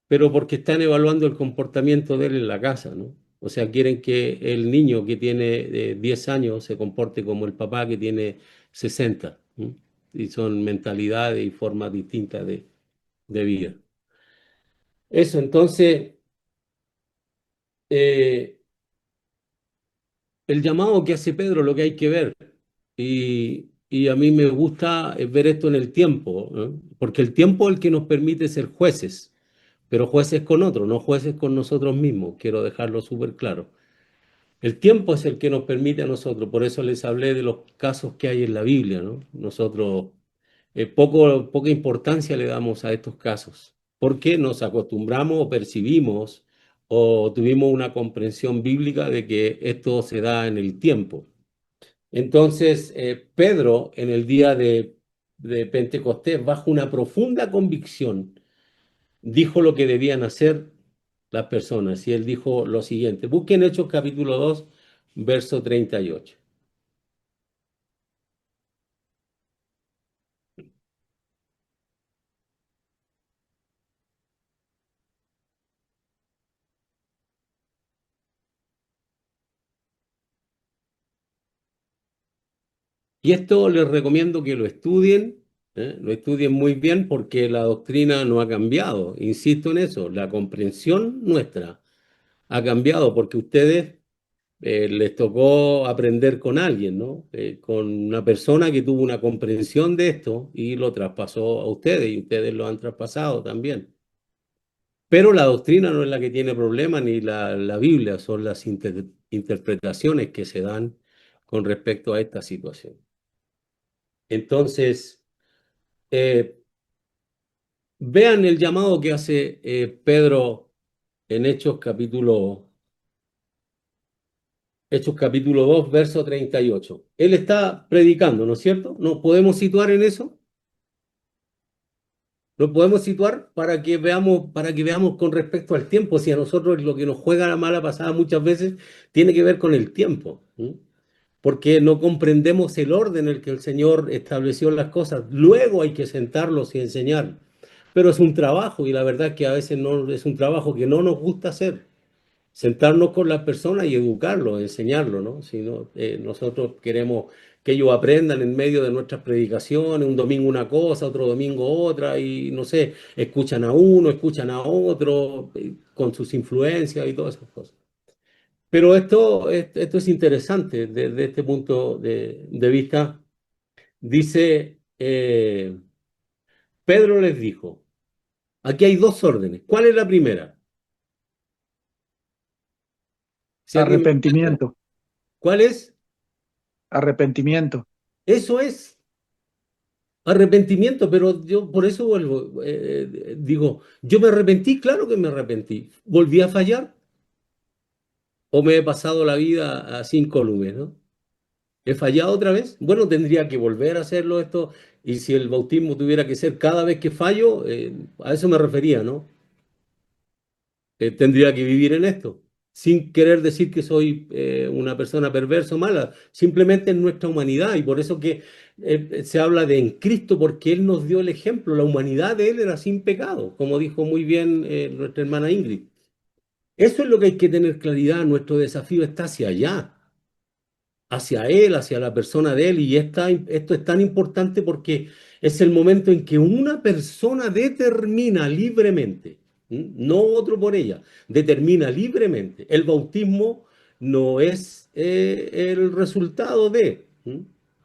pero porque están evaluando el comportamiento de él en la casa, ¿no? O sea, quieren que el niño que tiene 10 años se comporte como el papá que tiene 60, ¿no? Y son mentalidades y formas distintas de vida. Eso, entonces, eh, el llamado que hace Pedro, lo que hay que ver, y a mí me gusta ver esto en el tiempo, ¿no? Porque el tiempo es el que nos permite ser jueces, pero jueces con otros, no jueces con nosotros mismos, quiero dejarlo súper claro. El tiempo es el que nos permite a nosotros, por eso les hablé de los casos que hay en la Biblia, ¿no? Nosotros poca importancia le damos a estos casos, porque nos acostumbramos o percibimos o tuvimos una comprensión bíblica de que esto se da en el tiempo. Entonces, Pedro, en el día de Pentecostés, bajo una profunda convicción, dijo lo que debían hacer las personas. Y él dijo lo siguiente. Busquen Hechos capítulo 2, verso 38. Y esto les recomiendo que lo estudien muy bien porque la doctrina no ha cambiado. Insisto en eso, la comprensión nuestra ha cambiado porque ustedes les tocó aprender con alguien, ¿no? Con una persona que tuvo una comprensión de esto y lo traspasó a ustedes y ustedes lo han traspasado también. Pero la doctrina no es la que tiene problemas ni la Biblia, son las interpretaciones que se dan con respecto a esta situación. Entonces, eh, vean el llamado que hace Pedro en Hechos capítulo 2, verso 38. Él está predicando, ¿no es cierto? ¿Nos podemos situar en eso? Nos podemos situar para que veamos con respecto al tiempo, si a nosotros lo que nos juega la mala pasada muchas veces tiene que ver con el tiempo, ¿sí? Porque no comprendemos el orden en el que el Señor estableció las cosas. Luego hay que sentarlos y enseñar. Pero es un trabajo y la verdad es que a veces no es un trabajo que no nos gusta hacer. Sentarnos con las personas y educarlos, enseñarlos, ¿no? Si no, nosotros queremos que ellos aprendan en medio de nuestras predicaciones, un domingo una cosa, otro domingo otra, y no sé, escuchan a uno, escuchan a otro, con sus influencias y todas esas cosas. Pero esto es interesante desde este punto de vista. Dice, Pedro les dijo, aquí hay dos órdenes. ¿Cuál es la primera? Si alguien me... Arrepentimiento, ¿Cuál es? arrepentimiento. Eso es arrepentimiento, pero yo por eso vuelvo, digo, yo me arrepentí, claro que me arrepentí. ¿Volví a fallar? ¿O me he pasado la vida sin incólume, ¿no? ¿He fallado otra vez? Bueno, tendría que volver a hacerlo esto, y si el bautismo tuviera que ser cada vez que fallo, a eso me refería, ¿no? Tendría que vivir en esto, sin querer decir que soy una persona perversa o mala, simplemente en nuestra humanidad, y por eso que se habla de en Cristo porque Él nos dio el ejemplo. La humanidad de Él era sin pecado, como dijo muy bien nuestra hermana Ingrid. Eso es lo que hay que tener claridad. Nuestro desafío está hacia Él, hacia la persona de Él. Y esto es tan importante porque es el momento en que una persona determina libremente, no otro por ella, determina libremente. El bautismo no es el resultado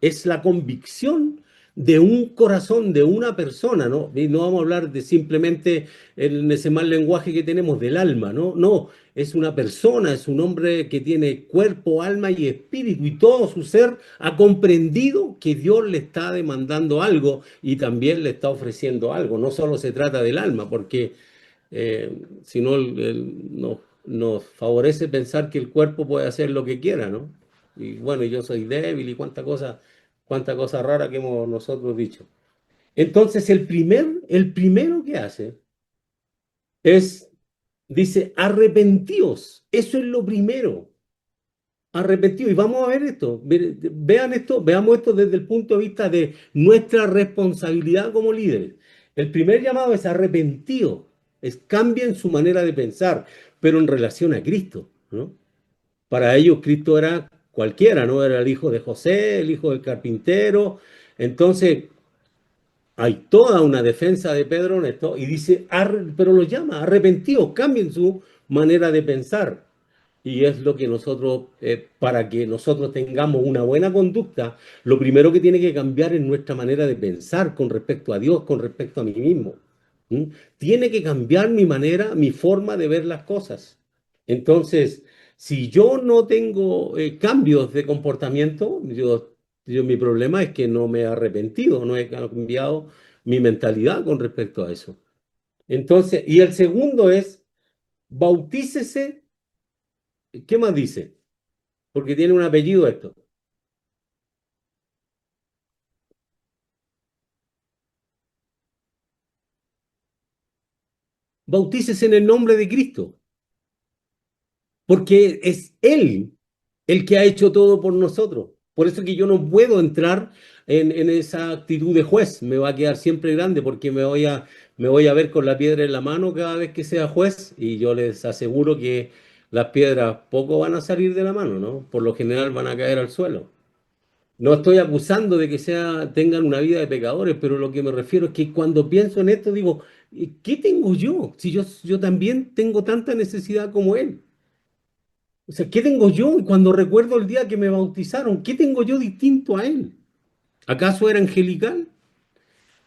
es la convicción de un corazón, de una persona, ¿no? Y no vamos a hablar de simplemente en ese mal lenguaje que tenemos del alma, ¿no? No, es una persona, es un hombre que tiene cuerpo, alma y espíritu, y todo su ser ha comprendido que Dios le está demandando algo y también le está ofreciendo algo. No solo se trata del alma, porque si no nos favorece pensar que el cuerpo puede hacer lo que quiera, ¿no? Y bueno, yo soy débil y cuánta cosa rara que hemos nosotros dicho. Entonces, el primero que hace es, dice, arrepentíos. Eso es lo primero. Arrepentidos. Y vamos a ver esto. Vean esto, veamos esto desde el punto de vista de nuestra responsabilidad como líderes. El primer llamado es arrepentido, es cambien su manera de pensar, pero en relación a Cristo, ¿no? Para ellos Cristo era cualquiera, ¿no? Era el hijo de José, el hijo del carpintero. Entonces, hay toda una defensa de Pedro en esto y dice, pero los llama arrepentidos, cambien su manera de pensar. Y es lo que nosotros, para que nosotros tengamos una buena conducta, lo primero que tiene que cambiar es nuestra manera de pensar con respecto a Dios, con respecto a mí mismo. ¿Mm? Tiene que cambiar mi manera, mi forma de ver las cosas. Entonces, si yo no tengo cambios de comportamiento, mi problema es que no me he arrepentido, no he cambiado mi mentalidad con respecto a eso. Entonces, y el segundo es, bautícese. ¿Qué más dice? Porque tiene un apellido esto. Bautícese en el nombre de Cristo, porque es Él el que ha hecho todo por nosotros. Por eso que yo no puedo entrar en esa actitud de juez. Me va a quedar siempre grande porque me voy a ver con la piedra en la mano cada vez que sea juez y yo les aseguro que las piedras poco van a salir de la mano, ¿no? Por lo general van a caer al suelo. No estoy acusando de que tengan una vida de pecadores, pero lo que me refiero es que cuando pienso en esto digo, ¿qué tengo yo? Si yo también tengo tanta necesidad como él. O sea, ¿qué tengo yo? Y cuando recuerdo el día que me bautizaron, ¿qué tengo yo distinto a él? ¿Acaso era angelical?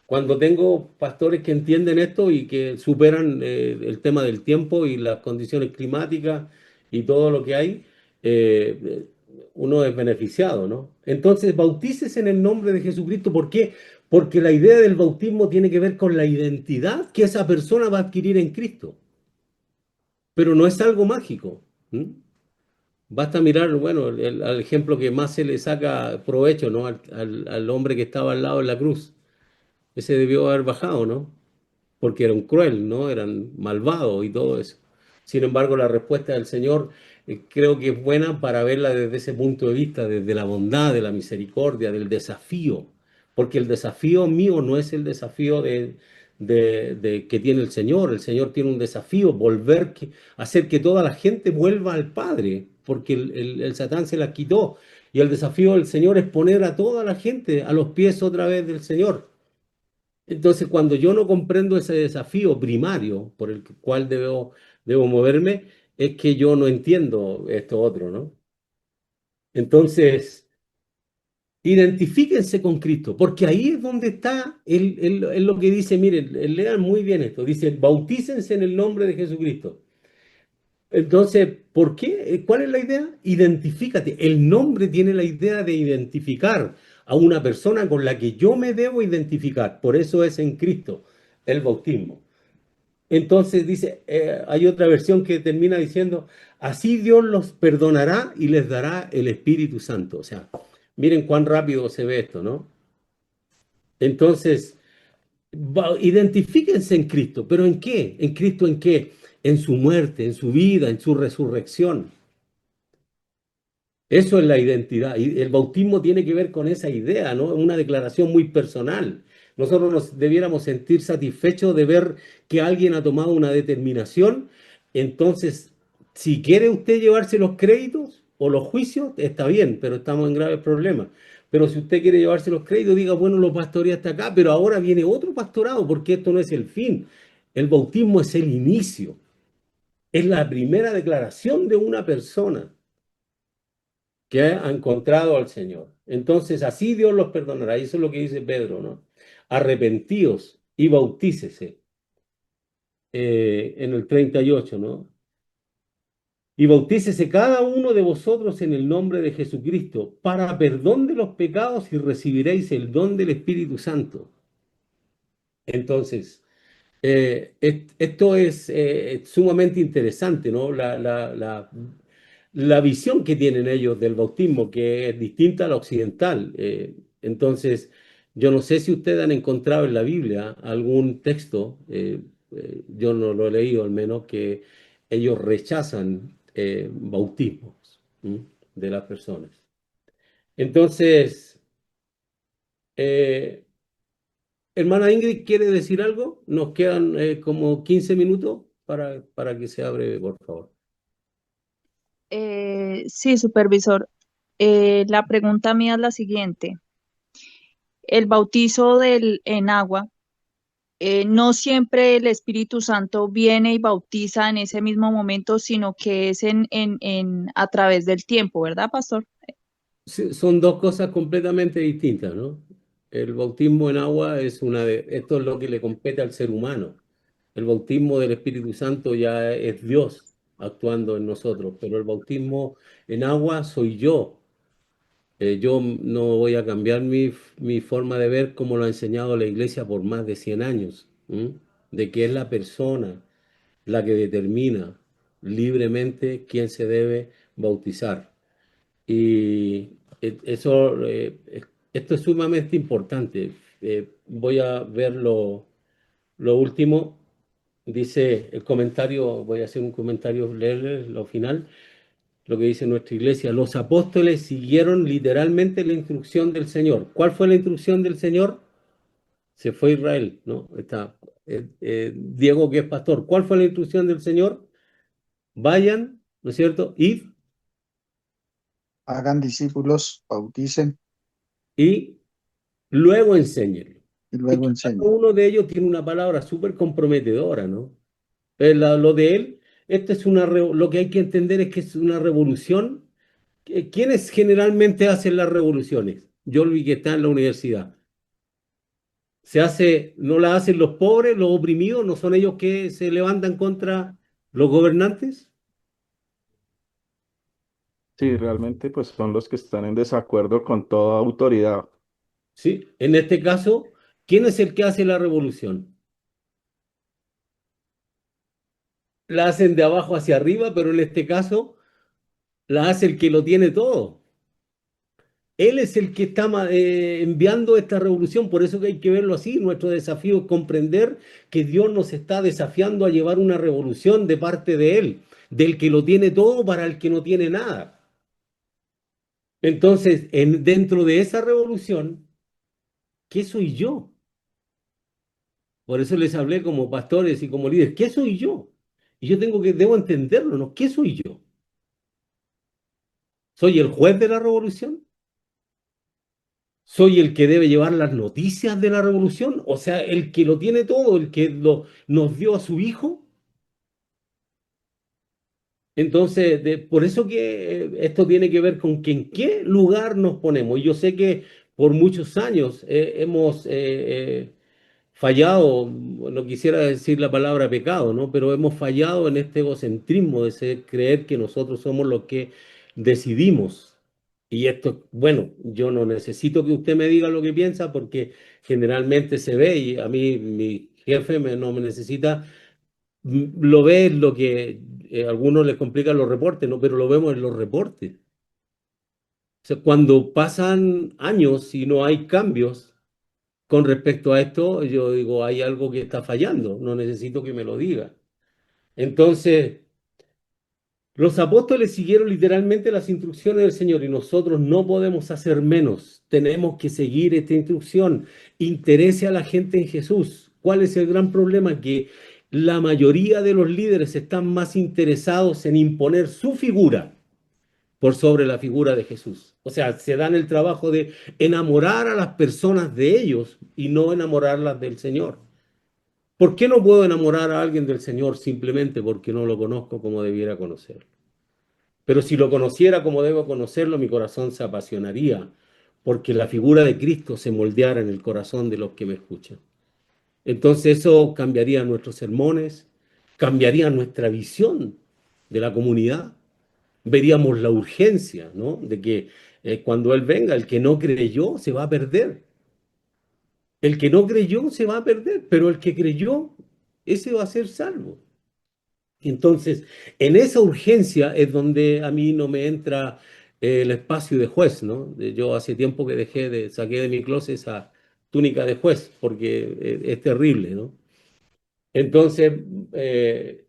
Cuando tengo pastores que entienden esto y que superan el tema del tiempo y las condiciones climáticas y todo lo que hay, eh, uno es beneficiado, ¿no? Entonces, bautícese en el nombre de Jesucristo. ¿Por qué? Porque la idea del bautismo tiene que ver con la identidad que esa persona va a adquirir en Cristo. Pero no es algo mágico. ¿Mm? Basta mirar, bueno, al ejemplo que más se le saca provecho, ¿no? Al hombre que estaba al lado de la cruz. Ese debió haber bajado, ¿no? Porque eran cruel, ¿no? Eran malvados y todo eso. Sin embargo, la respuesta del Señor creo que es buena para verla desde ese punto de vista, desde la bondad, de la misericordia, del desafío. Porque el desafío mío no es el desafío que tiene el Señor. El Señor tiene un desafío, hacer que toda la gente vuelva al Padre, porque el Satán se las quitó. Y el desafío del Señor es poner a toda la gente a los pies otra vez del Señor. Entonces, cuando yo no comprendo ese desafío primario por el cual debo moverme, es que yo no entiendo esto otro, ¿no? Entonces, identifíquense con Cristo, porque ahí es donde está lo que dice, miren, lean muy bien esto, dice, bautícense en el nombre de Jesucristo. Entonces, ¿por qué? ¿Cuál es la idea? Identifícate. El nombre tiene la idea de identificar a una persona con la que yo me debo identificar. Por eso es en Cristo el bautismo. Entonces dice, hay otra versión que termina diciendo, así Dios los perdonará y les dará el Espíritu Santo. O sea, miren cuán rápido se ve esto, ¿no? Entonces, identifíquense en Cristo, pero ¿en qué? ¿En Cristo en qué? En su muerte, en su vida, en su resurrección. Eso es la identidad. Y el bautismo tiene que ver con esa idea, ¿no? Es una declaración muy personal. Nosotros nos debiéramos sentir satisfechos de ver que alguien ha tomado una determinación. Entonces, si quiere usted llevarse los créditos o los juicios, está bien, pero estamos en graves problemas. Pero si usted quiere llevarse los créditos, diga, bueno, lo pastoreé hasta acá, pero ahora viene otro pastorado, porque esto no es el fin. El bautismo es el inicio, es la primera declaración de una persona que ha encontrado al Señor. Entonces, así Dios los perdonará. Y eso es lo que dice Pedro, ¿no? Arrepentíos y bautícese. En el 38, ¿no? Y bautícese cada uno de vosotros en el nombre de Jesucristo para perdón de los pecados y recibiréis el don del Espíritu Santo. Entonces, esto es sumamente interesante, ¿no? La visión que tienen ellos del bautismo, que es distinta a la occidental. Entonces, yo no sé si ustedes han encontrado en la Biblia algún texto, yo no lo he leído al menos, que ellos rechazan bautismos, ¿m? De las personas. Entonces, eh, hermana Ingrid, ¿quiere decir algo? Nos quedan como 15 minutos para que sea breve, por favor. Sí, supervisor. La pregunta mía es la siguiente. El bautizo en agua, no siempre el Espíritu Santo viene y bautiza en ese mismo momento, sino que es a través del tiempo, ¿verdad, pastor? Sí, son dos cosas completamente distintas, ¿no? El bautismo en agua es esto es lo que le compete al ser humano. El bautismo del Espíritu Santo ya es Dios actuando en nosotros, pero el bautismo en agua soy yo. Yo no voy a cambiar mi forma de ver como lo ha enseñado la Iglesia por más de 100 años, ¿m? De que es la persona la que determina libremente quién se debe bautizar. Y esto es sumamente importante. Voy a ver lo último. Dice el comentario, voy a hacer un comentario, leerles lo final, lo que dice nuestra iglesia. Los apóstoles siguieron literalmente la instrucción del Señor. ¿Cuál fue la instrucción del Señor? Se fue a Israel, ¿no? Está Diego, que es pastor. ¿Cuál fue la instrucción del Señor? Vayan, ¿no es cierto? Id Hagan discípulos, bauticen y luego enséñenlo. y Es luego que cada enseñen. uno de ellos tiene una palabra súper comprometedora, ¿no? Lo de él, esto es lo que hay que entender es que es una revolución. ¿Quiénes generalmente hacen las revoluciones? Yo vi que está en la universidad. No la hacen los pobres, los oprimidos, ¿no son ellos que se levantan contra los gobernantes? Sí, realmente pues son los que están en desacuerdo con toda autoridad. ¿Sí? En este caso, ¿quién es el que hace la revolución? La hacen de abajo hacia arriba, pero en este caso la hace el que lo tiene todo. Él es el que está enviando esta revolución, por eso que hay que verlo así. Nuestro desafío es comprender que Dios nos está desafiando a llevar una revolución de parte de Él, del que lo tiene todo para el que no tiene nada. Entonces, dentro de esa revolución, ¿qué soy yo? Por eso les hablé como pastores y como líderes, ¿qué soy yo? Y yo debo entenderlo, ¿no? ¿Qué soy yo? ¿Soy el juez de la revolución? ¿Soy el que debe llevar las noticias de la revolución? O sea, el que lo tiene todo, el que nos dio a su hijo. Entonces, por eso que esto tiene que ver con que en qué lugar nos ponemos. Y yo sé que por muchos años hemos fallado, no quisiera decir la palabra pecado, ¿no? Pero hemos fallado en este egocentrismo de creer que nosotros somos los que decidimos. Y esto, bueno, yo no necesito que usted me diga lo que piensa porque generalmente se ve y a mí mi jefe no me necesita, lo ve en lo que a algunos les complican los reportes, ¿no? Pero lo vemos en los reportes. O sea, cuando pasan años y no hay cambios con respecto a esto, yo digo, hay algo que está fallando, no necesito que me lo diga. Entonces, Los apóstoles siguieron literalmente las instrucciones del Señor y nosotros no podemos hacer menos. Tenemos que seguir esta instrucción. Interese a la gente en Jesús. ¿Cuál es el gran problema? Que la mayoría de los líderes están más interesados en imponer su figura por sobre la figura de Jesús. O sea, se dan el trabajo de enamorar a las personas de ellos y no enamorarlas del Señor. ¿Por qué no puedo enamorar a alguien del Señor simplemente porque no lo conozco como debiera conocerlo? Pero si lo conociera como debo conocerlo, mi corazón se apasionaría porque la figura de Cristo se moldeara en el corazón de los que me escuchan. Entonces eso cambiaría nuestros sermones, cambiaría nuestra visión de la comunidad. Veríamos la urgencia, ¿no? De que cuando Él venga, el que no creyó se va a perder. El que no creyó se va a perder, pero el que creyó, ese va a ser salvo. Entonces, en esa urgencia es donde a mí no me entra el espacio de juez, ¿no? Yo hace tiempo que saqué de mi closet esa túnica de juez, porque es terrible, ¿no? Entonces, eh,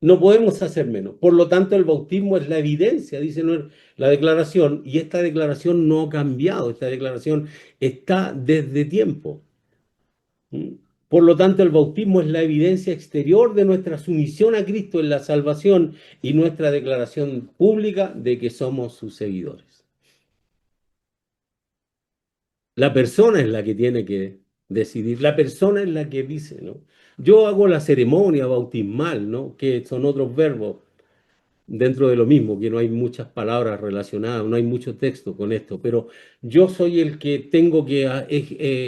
no podemos hacer menos. Por lo tanto, el bautismo es la evidencia, dice la declaración, y esta declaración no ha cambiado, esta declaración está desde tiempo. ¿Mm? Por lo tanto, el bautismo es la evidencia exterior de nuestra sumisión a Cristo en la salvación y nuestra declaración pública de que somos sus seguidores. La persona es la que tiene que decidir, la persona es la que dice, ¿no? Yo hago la ceremonia bautismal, ¿no? Que son otros verbos dentro de lo mismo, que no hay muchas palabras relacionadas, no hay mucho texto con esto, pero yo soy el que tengo que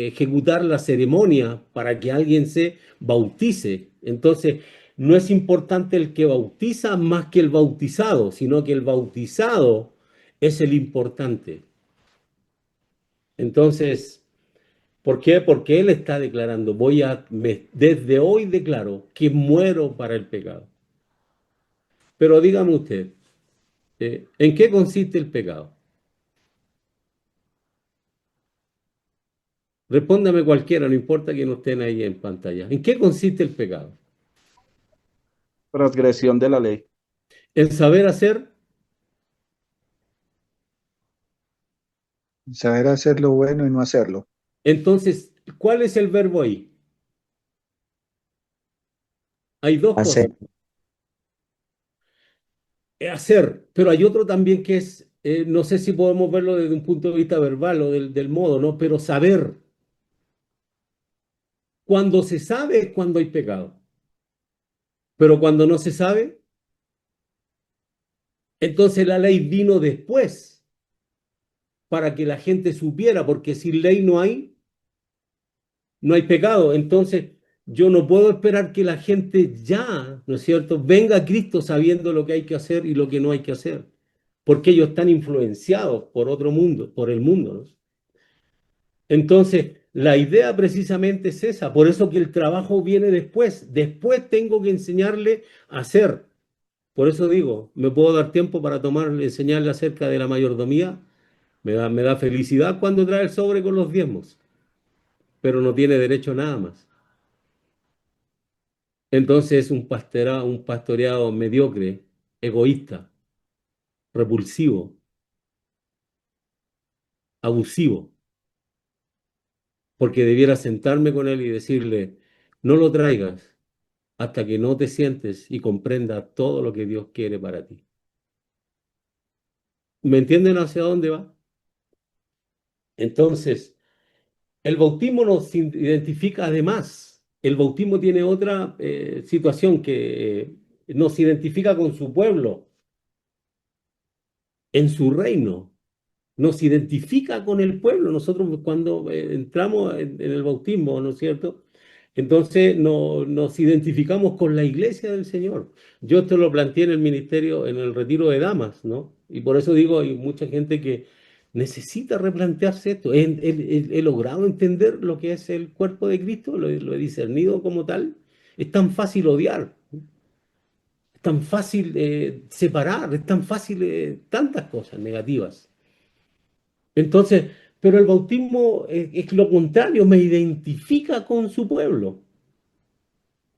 ejecutar la ceremonia para que alguien se bautice. Entonces, no es importante el que bautiza más que el bautizado, sino que el bautizado es el importante. Entonces, ¿por qué? Porque Él está declarando, desde hoy declaro que muero para el pecado. Pero dígame usted, ¿en qué consiste el pecado? Respóndame cualquiera, no importa que no estén ahí en pantalla. ¿En qué consiste el pecado? Transgresión de la ley. En saber hacer, Saber hacer lo bueno y no hacerlo. entonces, ¿cuál es el verbo ahí? Hay dos Hacer. cosas. Hacer, pero hay otro también que es, no sé si podemos verlo desde un punto de vista verbal o del modo, ¿no? Pero saber. Cuando se sabe es cuando hay pecado. Pero cuando no se sabe, entonces la ley vino después para que la gente supiera, porque sin ley no hay pecado. Entonces, yo no puedo esperar que la gente ya, ¿no es cierto?, venga a Cristo sabiendo lo que hay que hacer y lo que no hay que hacer, porque ellos están influenciados por otro mundo, por el mundo, ¿no? Entonces, la idea precisamente es esa, por eso que el trabajo viene después. Después tengo que enseñarle a hacer. Por eso digo, me puedo dar tiempo para enseñarle acerca de la mayordomía. Me da felicidad cuando trae el sobre con los diezmos, pero no tiene derecho a nada más. Entonces es un pastoreado mediocre, egoísta, repulsivo, abusivo, porque debiera sentarme con él y decirle, no lo traigas hasta que no te sientes y comprendas todo lo que Dios quiere para ti. ¿Me entienden hacia dónde va? Entonces, el bautismo nos identifica además. El bautismo tiene otra situación que nos identifica con su pueblo, en su reino. Nos identifica con el pueblo. Nosotros cuando entramos en el bautismo, ¿no es cierto? Entonces nos identificamos con la iglesia del Señor. Yo esto lo planteé en el ministerio, en el retiro de damas, ¿no? Y por eso digo, hay mucha gente que necesita replantearse esto. He logrado entender lo que es el cuerpo de Cristo, lo he discernido como tal. Es tan fácil odiar, es tan fácil separar, es tan fácil tantas cosas negativas. Entonces, pero el bautismo es lo contrario, me identifica con su pueblo,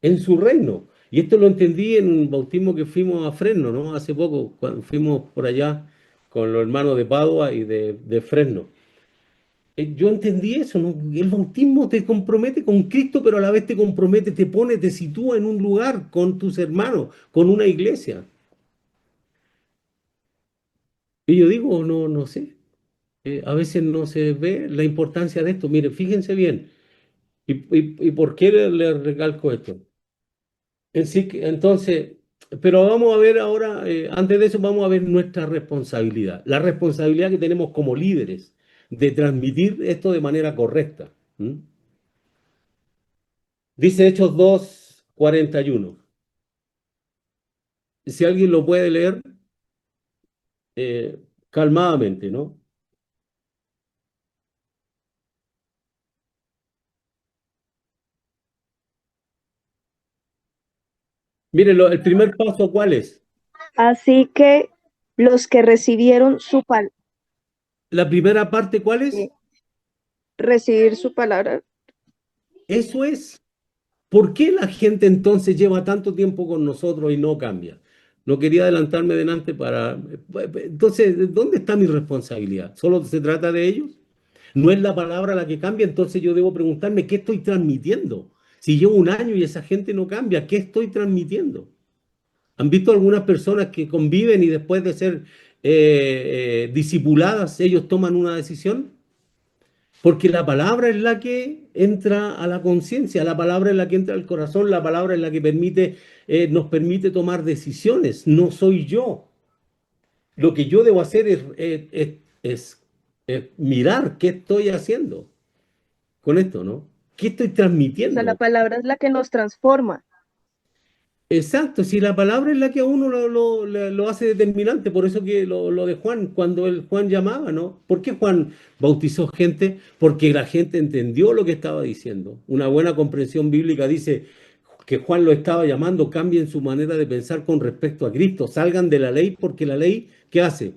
en su reino. Y esto lo entendí en un bautismo que fuimos a Fresno, ¿no? Hace poco, cuando fuimos por allá con los hermanos de Padua y de Fresno. Yo entendí eso, ¿no? El bautismo te compromete con Cristo, pero a la vez te compromete, te pone, te sitúa en un lugar con tus hermanos, con una iglesia. Y yo digo, no, no sé, a veces no se ve la importancia de esto. Miren, fíjense bien. ¿Y por qué le recalco esto? Entonces, pero vamos a ver ahora, antes de eso, vamos a ver nuestra responsabilidad. La responsabilidad que tenemos como líderes de transmitir esto de manera correcta. ¿Mm? Dice Hechos 2:41. Si alguien lo puede leer, calmadamente, ¿no? Miren, el primer paso, ¿cuál es? Así que los que recibieron La primera parte, ¿cuál es? recibir su palabra, Eso es. ¿Por qué la gente entonces lleva tanto tiempo con nosotros y no cambia? No quería adelantarme delante para... Entonces, ¿dónde está mi responsabilidad? ¿Solo se trata de ellos? ¿No es la palabra la que cambia? Entonces yo debo preguntarme, ¿qué estoy transmitiendo? Si llevo un año y esa gente no cambia, ¿qué estoy transmitiendo? ¿Han visto algunas personas que conviven y después de ser discipuladas, ellos toman una decisión? Porque la palabra es la que entra a la conciencia, la palabra es la que entra al corazón, la palabra es la que nos permite tomar decisiones. No soy yo. Lo que yo debo hacer es mirar qué estoy haciendo con esto, ¿no? ¿Qué estoy o sea, la transmitiendo? palabra es la que nos transforma. Exacto, si la palabra es la que a uno lo hace determinante, por eso que lo de Juan, cuando Juan llamaba, ¿no? ¿Por qué Juan bautizó gente? Porque la gente entendió lo que estaba diciendo. Una buena comprensión bíblica dice que Juan lo estaba llamando, cambien su manera de pensar con respecto a Cristo, salgan de la ley, porque la ley, ¿qué hace?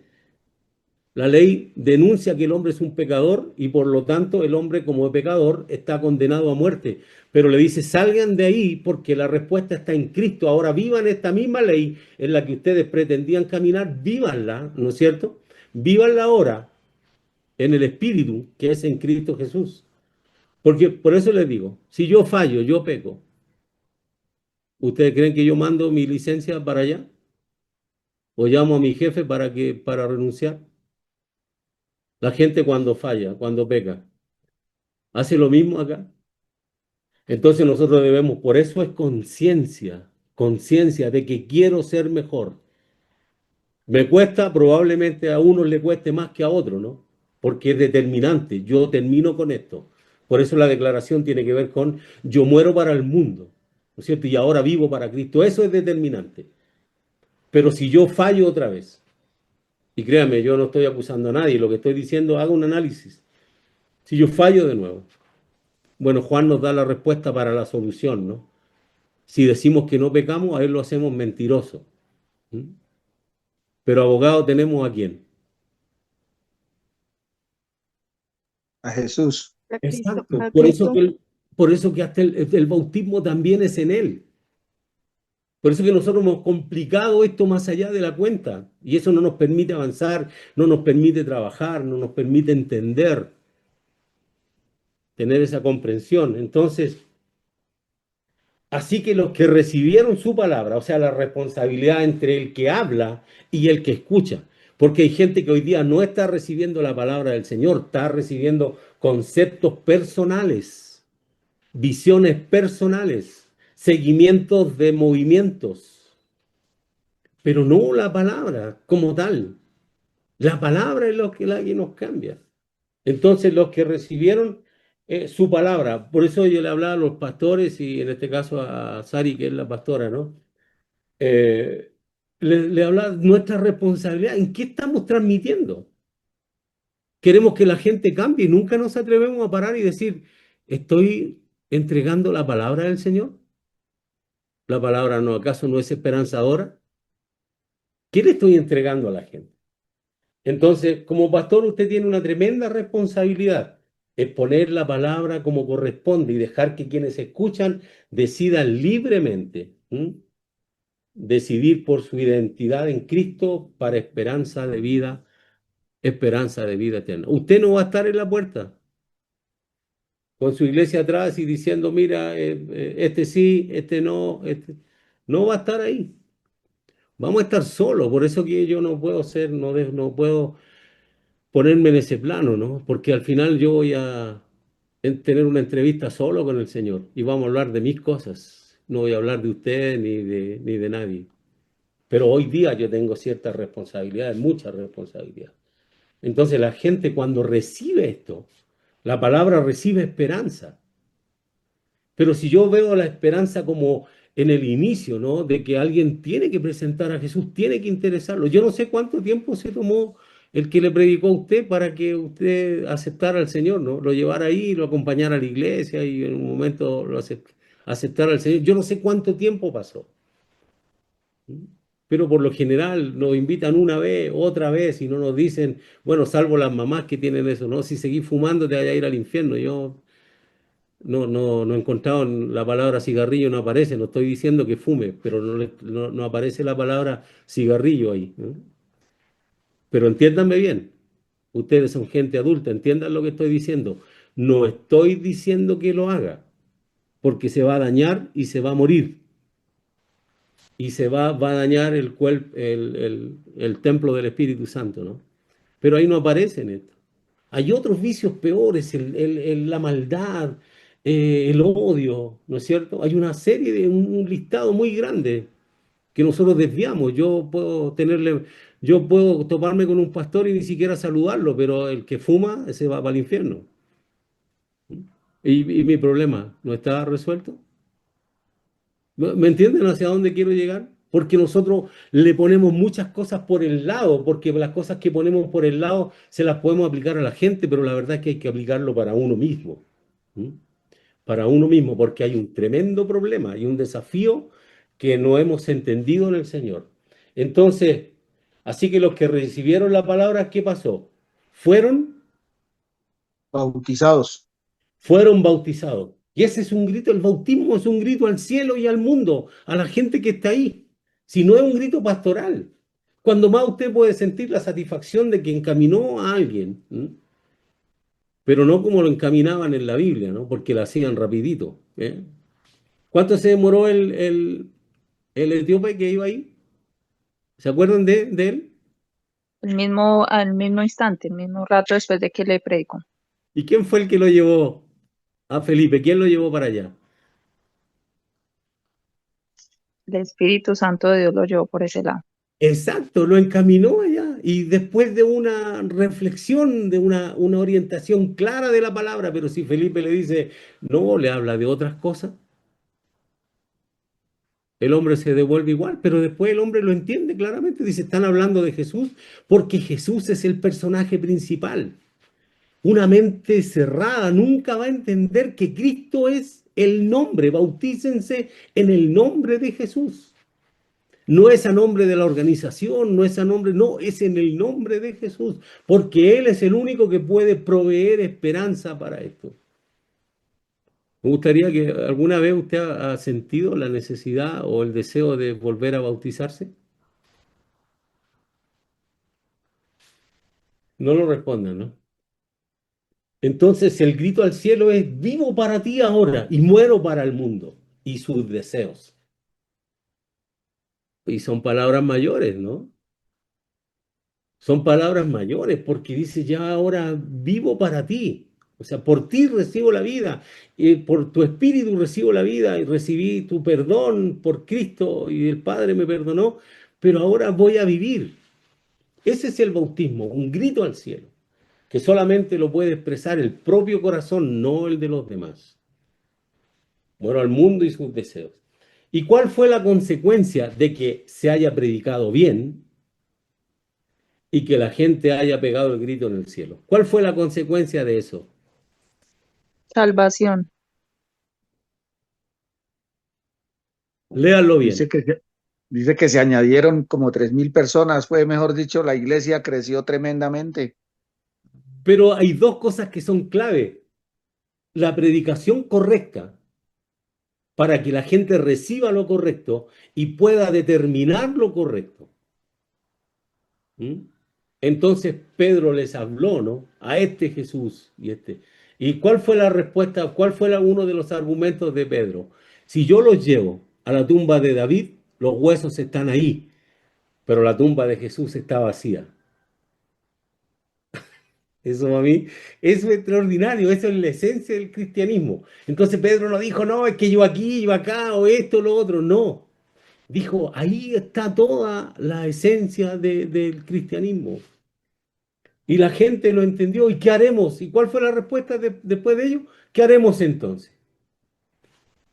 La ley denuncia que el hombre es un pecador y por lo tanto el hombre como pecador está condenado a muerte. Pero le dice, salgan de ahí porque la respuesta está en Cristo. Ahora vivan esta misma ley en la que ustedes pretendían caminar, vívanla, ¿no es cierto? Vívanla ahora en el Espíritu que es en Cristo Jesús. Porque por eso les digo, si yo fallo, yo peco. ¿Ustedes creen que yo mando mi licencia para allá? ¿O llamo a mi jefe para renunciar? La gente cuando falla, cuando peca, hace lo mismo acá. Entonces nosotros debemos, por eso es conciencia, conciencia de que quiero ser mejor. Me cuesta, probablemente a unos le cueste más que a otros, ¿no? Porque es determinante. Yo termino con esto. Por eso la declaración tiene que ver con yo muero para el mundo, ¿no es cierto? Y ahora vivo para Cristo. Eso es determinante. Pero si yo fallo otra vez, y créame, yo no estoy acusando a nadie, lo que estoy diciendo, hago un análisis. Si yo fallo de nuevo, bueno, Juan nos da la respuesta para la solución, ¿no? Si decimos que no pecamos, a él lo hacemos mentiroso. ¿Mm? Pero abogado tenemos a quién. A Jesús. A Cristo, Exacto. a Cristo. Por eso que hasta el bautismo también es en él. Por eso que nosotros hemos complicado esto más allá de la cuenta. Y eso no nos permite avanzar, no nos permite trabajar, no nos permite entender, tener esa comprensión. Entonces, así que los que recibieron su palabra, o sea, la responsabilidad entre el que habla y el que escucha, porque hay gente que hoy día no está recibiendo la palabra del Señor, está recibiendo conceptos personales, visiones personales, seguimientos de movimientos, pero no la palabra como tal. La palabra es la que nos cambia. Entonces, los que recibieron su palabra, por eso yo le hablaba a los pastores y en este caso a Sari, que es la pastora, ¿no? Eh, le hablaba nuestra responsabilidad, ¿en qué estamos transmitiendo? Queremos que la gente cambie y nunca nos atrevemos a parar y decir, ¿estoy entregando la palabra del Señor? ¿La palabra no, acaso no es esperanzadora? ¿Qué le estoy entregando a la gente? Entonces, como pastor, usted tiene una tremenda responsabilidad. Exponer la palabra como corresponde y dejar que quienes escuchan decidan libremente ¿Mm? Decidir por su identidad en Cristo para esperanza de vida eterna. Usted no va a estar en la puerta con su iglesia atrás y diciendo, mira, este sí, este no, no va a estar ahí. Vamos a estar solos, por eso que yo no puedo ser, no puedo ponerme en ese plano, ¿no? Porque al final yo voy a tener una entrevista solo con el Señor y vamos a hablar de mis cosas. No voy a hablar de usted ni de nadie. Pero hoy día yo tengo ciertas responsabilidades, muchas responsabilidades. Entonces la gente cuando recibe esto, la palabra recibe esperanza. Pero si yo veo la esperanza como en el inicio, ¿no? De que alguien tiene que presentar a Jesús, tiene que interesarlo. Yo no sé cuánto tiempo se tomó el que le predicó a usted para que usted aceptara al Señor, ¿no? Lo llevara ahí, lo acompañara a la iglesia y en un momento aceptara al Señor. Yo no sé cuánto tiempo pasó. Pero por lo general nos invitan una vez, otra vez, y no nos dicen, bueno, salvo las mamás que tienen eso, ¿no? Si seguís fumando te vayas a ir al infierno. Yo no he encontrado la palabra cigarrillo, no aparece, no estoy diciendo que fume, pero no aparece la palabra cigarrillo ahí, ¿no? Pero entiéndanme bien, ustedes son gente adulta, entiendan lo que estoy diciendo. No estoy diciendo que lo haga, porque se va a dañar y se va a morir. Y va a dañar el templo del Espíritu Santo, ¿no? Pero ahí no aparece en esto. Hay otros vicios peores, la maldad, el odio, ¿no es cierto? Hay una serie un listado muy grande que nosotros desviamos. Yo puedo toparme con un pastor y ni siquiera saludarlo, pero el que fuma, ese va para el infierno. Y mi problema no está resuelto. ¿Me entienden hacia dónde quiero llegar? Porque nosotros le ponemos muchas cosas por el lado, porque las cosas que ponemos por el lado se las podemos aplicar a la gente, pero la verdad es que hay que aplicarlo para uno mismo. ¿Mm? Para uno mismo, porque hay un tremendo problema y un desafío que no hemos entendido en el Señor. Entonces, así que los que recibieron la palabra, ¿qué pasó? Bautizados. Fueron bautizados. Y ese es un grito, el bautismo es un grito al cielo y al mundo, a la gente que está ahí. Si no es un grito pastoral. Cuando más usted puede sentir la satisfacción de que encaminó a alguien, ¿m? Pero no como lo encaminaban en la Biblia, ¿no? Porque lo hacían rapidito, ¿eh? ¿Cuánto se demoró el etíope que iba ahí? ¿Se acuerdan de él? Al mismo instante, el mismo rato después de que le predicó. ¿Y quién fue el que lo llevó a Felipe? ¿Quién lo llevó para allá? El Espíritu Santo de Dios lo llevó por ese lado. Exacto, lo encaminó allá. Y después de una reflexión, de una orientación clara de la palabra, pero si Felipe le dice, no, le habla de otras cosas, el hombre se devuelve igual, pero después el hombre lo entiende claramente. Dice, están hablando de Jesús porque Jesús es el personaje principal. Una mente cerrada nunca va a entender que Cristo es el nombre. Bautícense en el nombre de Jesús. No es a nombre de la organización, no es a nombre, no, es en el nombre de Jesús, porque Él es el único que puede proveer esperanza para esto. Me gustaría que alguna vez usted ha sentido la necesidad o el deseo de volver a bautizarse. No lo respondan, ¿no? Entonces el grito al cielo es, vivo para ti ahora y muero para el mundo y sus deseos. Y son palabras mayores, ¿no? Son palabras mayores porque dice, ya ahora vivo para ti. O sea, por ti recibo la vida, y por tu espíritu recibo la vida y recibí tu perdón por Cristo y el Padre me perdonó, pero ahora voy a vivir. Ese es el bautismo, un grito al cielo, que solamente lo puede expresar el propio corazón, no el de los demás. Bueno, al mundo y sus deseos. ¿Y cuál fue la consecuencia de que se haya predicado bien y que la gente haya pegado el grito en el cielo? ¿Cuál fue la consecuencia de eso? Salvación. Léanlo bien. Dice que se añadieron como 3.000 personas, fue mejor dicho, la iglesia creció tremendamente. Pero hay dos cosas que son clave. La predicación correcta para que la gente reciba lo correcto y pueda determinar lo correcto. ¿Mm? Entonces Pedro les habló, ¿no? A este Jesús y este. ¿Y cuál fue la respuesta? ¿Cuál fue uno de los argumentos de Pedro? Si yo los llevo a la tumba de David, los huesos están ahí, pero la tumba de Jesús está vacía. Eso para mí es extraordinario, eso es la esencia del cristianismo. Entonces Pedro no dijo, no, es que yo aquí, yo acá, o esto, lo otro, no. Dijo, ahí está toda la esencia del cristianismo. Y la gente lo entendió. ¿Y qué haremos? ¿Y cuál fue la respuesta después de ello? ¿Qué haremos entonces?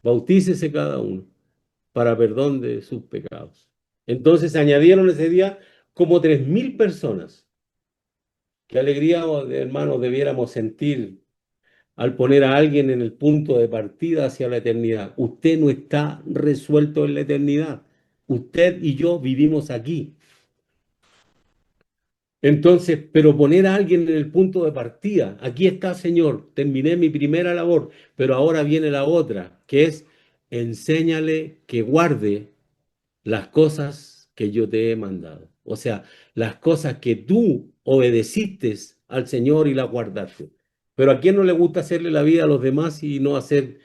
Bautícese cada uno para perdón de sus pecados. Entonces añadieron ese día como 3.000 personas. Qué alegría, hermanos, debiéramos sentir al poner a alguien en el punto de partida hacia la eternidad. Usted no está resuelto en la eternidad. Usted y yo vivimos aquí. Entonces, pero poner a alguien en el punto de partida, aquí está, Señor, terminé mi primera labor, pero ahora viene la otra, que es enséñale que guarde las cosas que yo te he mandado. O sea, las cosas que tú obedeciste al Señor y las guardaste. Pero ¿a quién no le gusta hacerle la vida a los demás y no hacer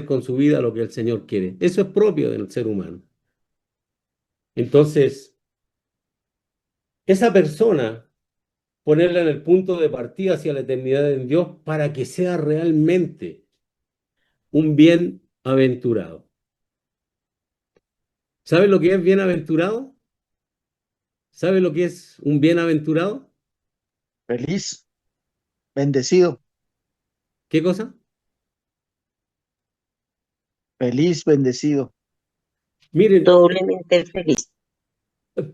con su vida lo que el Señor quiere? Eso es propio del ser humano. Entonces, esa persona ponerla en el punto de partida hacia la eternidad en Dios para que sea realmente un bienaventurado. ¿Sabe lo que es bienaventurado? ¿Sabe lo que es un bienaventurado? Feliz, bendecido, ¿Qué cosa? feliz, bendecido. Miren, Doblemente feliz.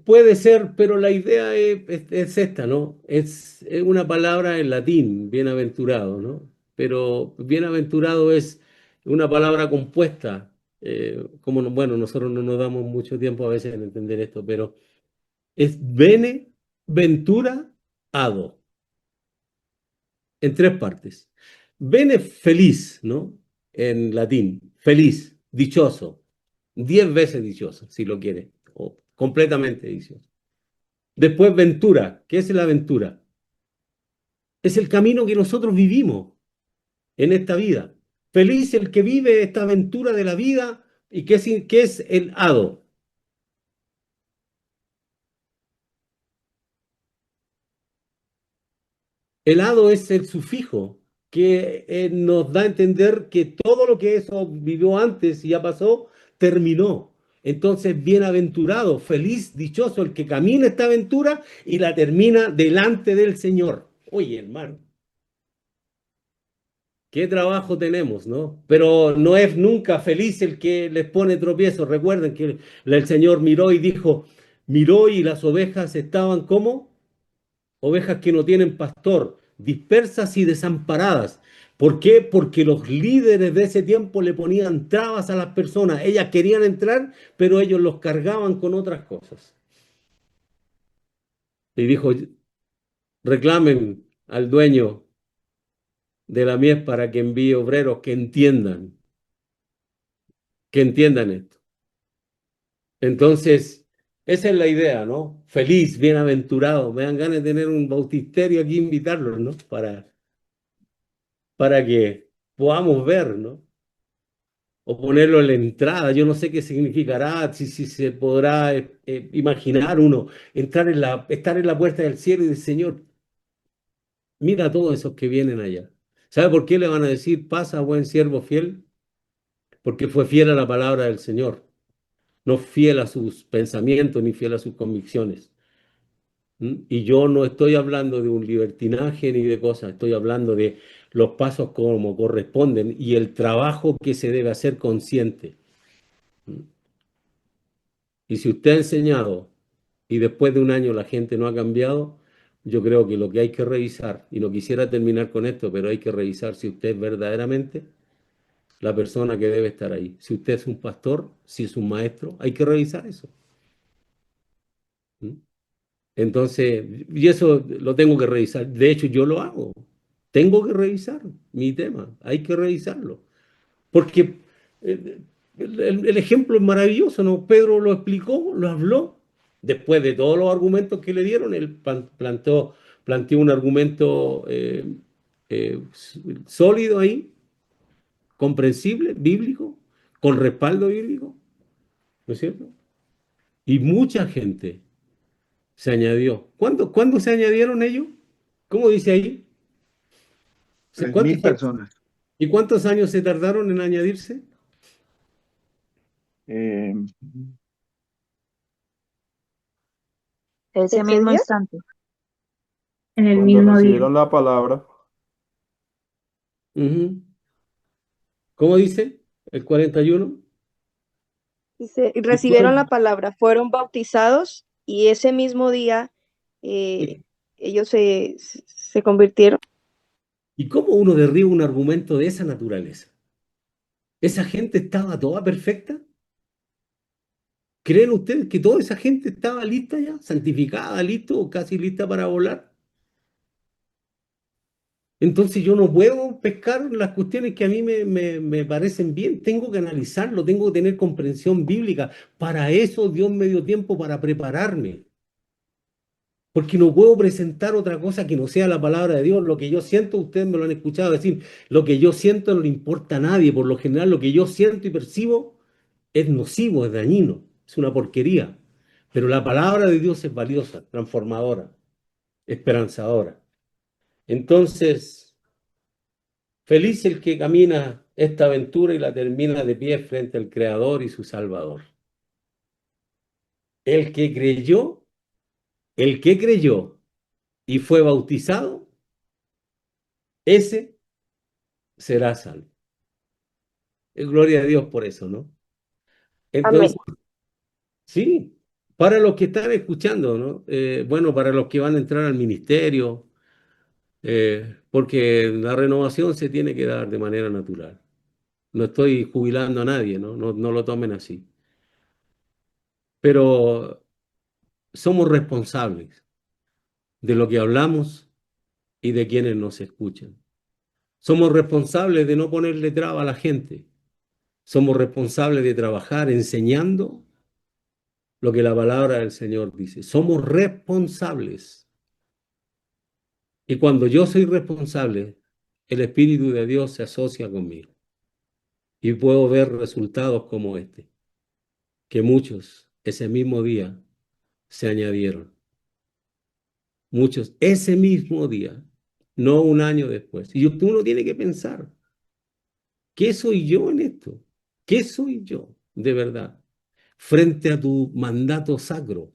puede ser, pero la idea es esta, ¿no? Es una palabra en latín, bienaventurado, ¿no? Pero bienaventurado es una palabra compuesta. Como, bueno, nosotros no nos damos mucho tiempo a veces en entender esto, pero es bene, ventura, ado, en tres partes. Bene, feliz, ¿no? En latín, feliz, dichoso, 10 veces dichoso, si lo quiere, o completamente dichoso. Después, ventura. ¿Qué es la aventura? Es el camino que nosotros vivimos en esta vida. Feliz el que vive esta aventura de la vida y qué es el hado. El hado es el sufijo que nos da a entender que todo lo que eso vivió antes y ya pasó, terminó. Entonces, bienaventurado, feliz, dichoso el que camina esta aventura y la termina delante del Señor. Oye, hermano, qué trabajo tenemos, ¿no? Pero no es nunca feliz el que les pone tropiezos. Recuerden que el Señor miró y dijo, miró y las ovejas estaban como ovejas que no tienen pastor, dispersas y desamparadas. ¿Por qué? Porque los líderes de ese tiempo le ponían trabas a las personas. Ellas querían entrar, pero ellos los cargaban con otras cosas. Y dijo, reclamen al dueño de la mies para que envíe obreros que entiendan esto. Entonces, esa es la idea, ¿no? Feliz, bienaventurado. Me dan ganas de tener un bautisterio aquí, invitarlos, ¿no? Para que podamos ver, ¿no? O ponerlo en la entrada. Yo no sé qué significará, si se podrá imaginar uno, estar en la puerta del cielo y decir, Señor, mira a todos esos que vienen allá. ¿Sabe por qué le van a decir, pasa, buen siervo fiel? Porque fue fiel a la palabra del Señor, no fiel a sus pensamientos ni fiel a sus convicciones. Y yo no estoy hablando de un libertinaje ni de cosas, estoy hablando de los pasos como corresponden y el trabajo que se debe hacer consciente. Y si usted ha enseñado y después de un año la gente no ha cambiado, yo creo que lo que hay que revisar, y no quisiera terminar con esto, pero hay que revisar si usted es verdaderamente la persona que debe estar ahí. Si usted es un pastor, si es un maestro, hay que revisar eso. Entonces, y eso lo tengo que revisar. De hecho, yo lo hago. Tengo que revisar mi tema. Hay que revisarlo. Porque El ejemplo es maravilloso, ¿no? Pedro lo explicó, lo habló. Después de todos los argumentos que le dieron, él planteó un argumento sólido ahí, comprensible, bíblico, con respaldo bíblico, ¿no es cierto? Y mucha gente se añadió. ¿Cuándo se añadieron ellos? ¿Cómo dice ahí? Tres ¿Cuántos mil años? personas. ¿Y cuántos años se tardaron en añadirse? Eh, Ese ¿De qué mismo día? instante. En el Cuando mismo día. recibieron la palabra, Ujú. ¿Cómo dice? ¿El 41? Dice, y ¿Y recibieron la cuán- palabra, fueron bautizados y ese mismo día y- ellos se convirtieron. y cómo uno derriba un argumento de esa naturaleza? ¿Esa gente estaba toda perfecta? ¿Creen ustedes que toda esa gente estaba lista ya, santificada, listo o casi lista para volar? Entonces yo no puedo pescar las cuestiones que a mí me parecen bien, tengo que analizarlo, tengo que tener comprensión bíblica. Para eso Dios me dio tiempo para prepararme, porque no puedo presentar otra cosa que no sea la palabra de Dios. Lo que yo siento, ustedes me lo han escuchado decir, lo que yo siento no le importa a nadie. Por lo general, lo que yo siento y percibo es nocivo, es dañino, es una porquería. Pero la palabra de Dios es valiosa, transformadora, esperanzadora. Entonces, feliz el que camina esta aventura y la termina de pie frente al Creador y su Salvador. El que creyó, el que creyó y fue bautizado, ese será salvo. Gloria a Dios por eso, ¿no? Amén. Entonces, sí, para los que están escuchando, ¿no? Bueno, para los que van a entrar al ministerio, porque la renovación se tiene que dar de manera natural. No estoy jubilando a nadie, ¿no? No lo tomen así. Pero somos responsables de lo que hablamos y de quienes nos escuchan. Somos responsables de no ponerle traba a la gente. Somos responsables de trabajar enseñando lo que la palabra del Señor dice. Somos responsables. Y cuando yo soy responsable, el Espíritu de Dios se asocia conmigo. Y puedo ver resultados como este, que muchos ese mismo día se añadieron. Muchos ese mismo día, no un año después. Y uno tiene que pensar, ¿qué soy yo en esto? ¿Qué soy yo de verdad? Frente a tu mandato sacro,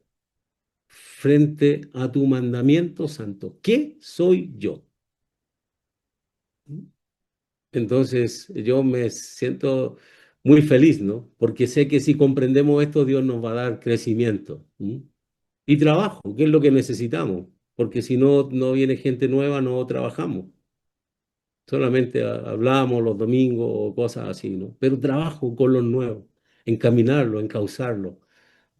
frente a tu mandamiento santo. ¿Qué soy yo? Entonces yo me siento muy feliz, ¿no? Porque sé que si comprendemos esto, Dios nos va a dar crecimiento. ¿M? Y trabajo, que es lo que necesitamos. Porque si no, no viene gente nueva, no trabajamos. Solamente hablamos los domingos o cosas así, ¿no? Pero trabajo con los nuevos, encaminarlo, encauzarlo,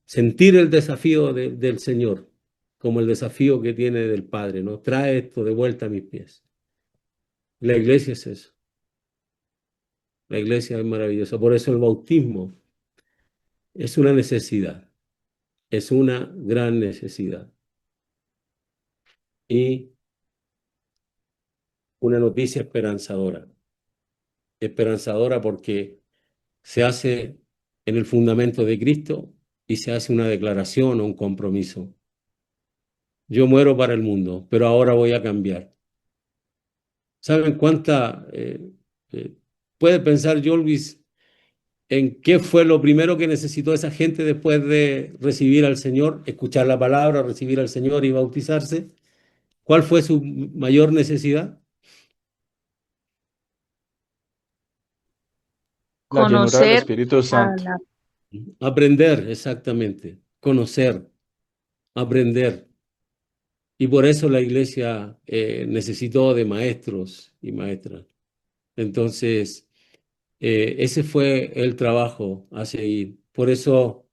sentir el desafío del Señor, como el desafío que tiene del Padre, ¿no? Trae esto de vuelta a mis pies. La iglesia es eso. La iglesia es maravillosa. Por eso el bautismo es una necesidad, es una gran necesidad. Y una noticia esperanzadora. Esperanzadora porque se hace en el fundamento de Cristo y se hace una declaración o un compromiso. Yo muero para el mundo, pero ahora voy a cambiar. ¿Saben cuánta? Puede pensar Jolvis en qué fue lo primero que necesitó esa gente después de recibir al Señor, escuchar la palabra, recibir al Señor y bautizarse. ¿Cuál fue su mayor necesidad? la llenura del Conocer Espíritu a Santo. la... Aprender, exactamente. Conocer, aprender. Y por eso la iglesia necesitó de maestros y maestras. Entonces, ese fue el trabajo a seguir. Por eso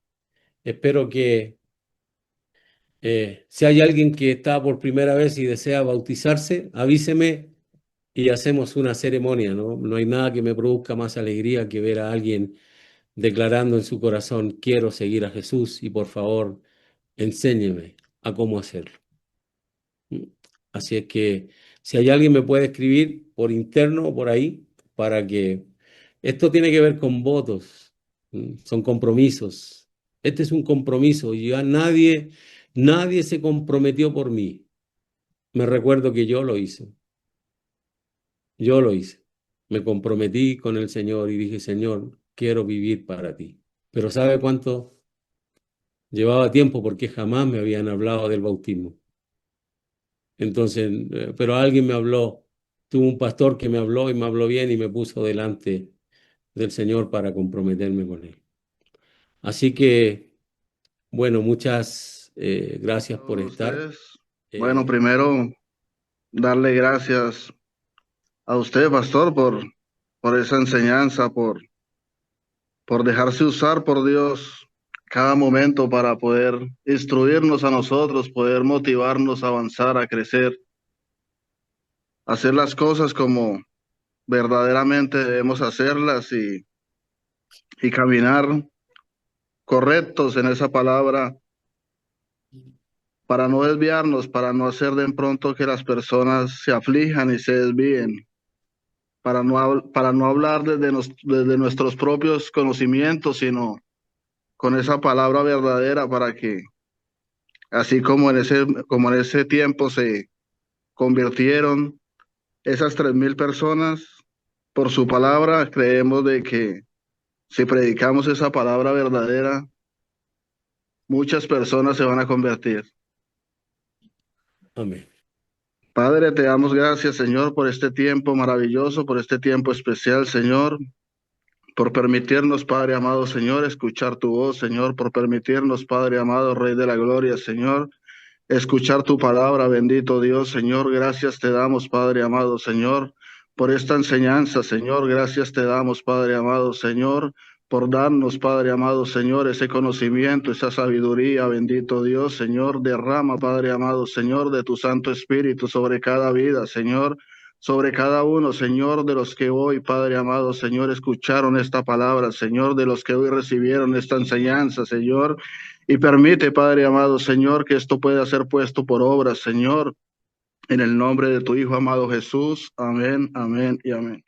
espero que si hay alguien que está por primera vez y desea bautizarse, avíseme y hacemos una ceremonia, ¿no? No hay nada que me produzca más alegría que ver a alguien declarando en su corazón, quiero seguir a Jesús y por favor, enséñeme a cómo hacerlo. Así es que si hay alguien me puede escribir por interno o por ahí, para que esto tiene que ver con votos, son compromisos. Este es un compromiso y ya nadie se comprometió por mí. Me recuerdo que yo lo hice. Yo lo hice. Me comprometí con el Señor y dije, Señor, quiero vivir para ti. Pero ¿sabe cuánto llevaba tiempo? Porque jamás me habían hablado del bautismo. Entonces, pero alguien me habló, tuve un pastor que me habló y me habló bien y me puso delante del Señor para comprometerme con Él. Así que, bueno, muchas gracias por estar. Ustedes, bueno, primero darle gracias a usted, pastor, por esa enseñanza, por dejarse usar por Dios cada momento para poder instruirnos a nosotros, poder motivarnos a avanzar, a crecer, a hacer las cosas como verdaderamente debemos hacerlas y caminar correctos en esa palabra para no desviarnos, para no hacer de pronto que las personas se aflijan y se desvíen, para no hablar desde nuestros propios conocimientos, sino con esa palabra verdadera para que, así como en ese tiempo se convirtieron esas 3.000 personas por su palabra, creemos de que si predicamos esa palabra verdadera, muchas personas se van a convertir. Amén. Padre, te damos gracias, Señor, por este tiempo maravilloso, por este tiempo especial, Señor, por permitirnos, Padre amado, Señor, escuchar tu voz, Señor, por permitirnos, Padre amado, Rey de la Gloria, Señor, escuchar tu palabra, bendito Dios, Señor. Gracias te damos, Padre amado, Señor, por esta enseñanza, Señor. Gracias te damos, Padre amado, Señor, por darnos, Padre amado, Señor, ese conocimiento, esa sabiduría, bendito Dios, Señor. Derrama, Padre amado, Señor, de tu Santo Espíritu sobre cada vida, Señor, sobre cada uno, Señor, de los que hoy, Padre amado, Señor, escucharon esta palabra, Señor, de los que hoy recibieron esta enseñanza, Señor. Y permite, Padre amado, Señor, que esto pueda ser puesto por obra, Señor, en el nombre de tu Hijo amado Jesús. Amén, amén y amén.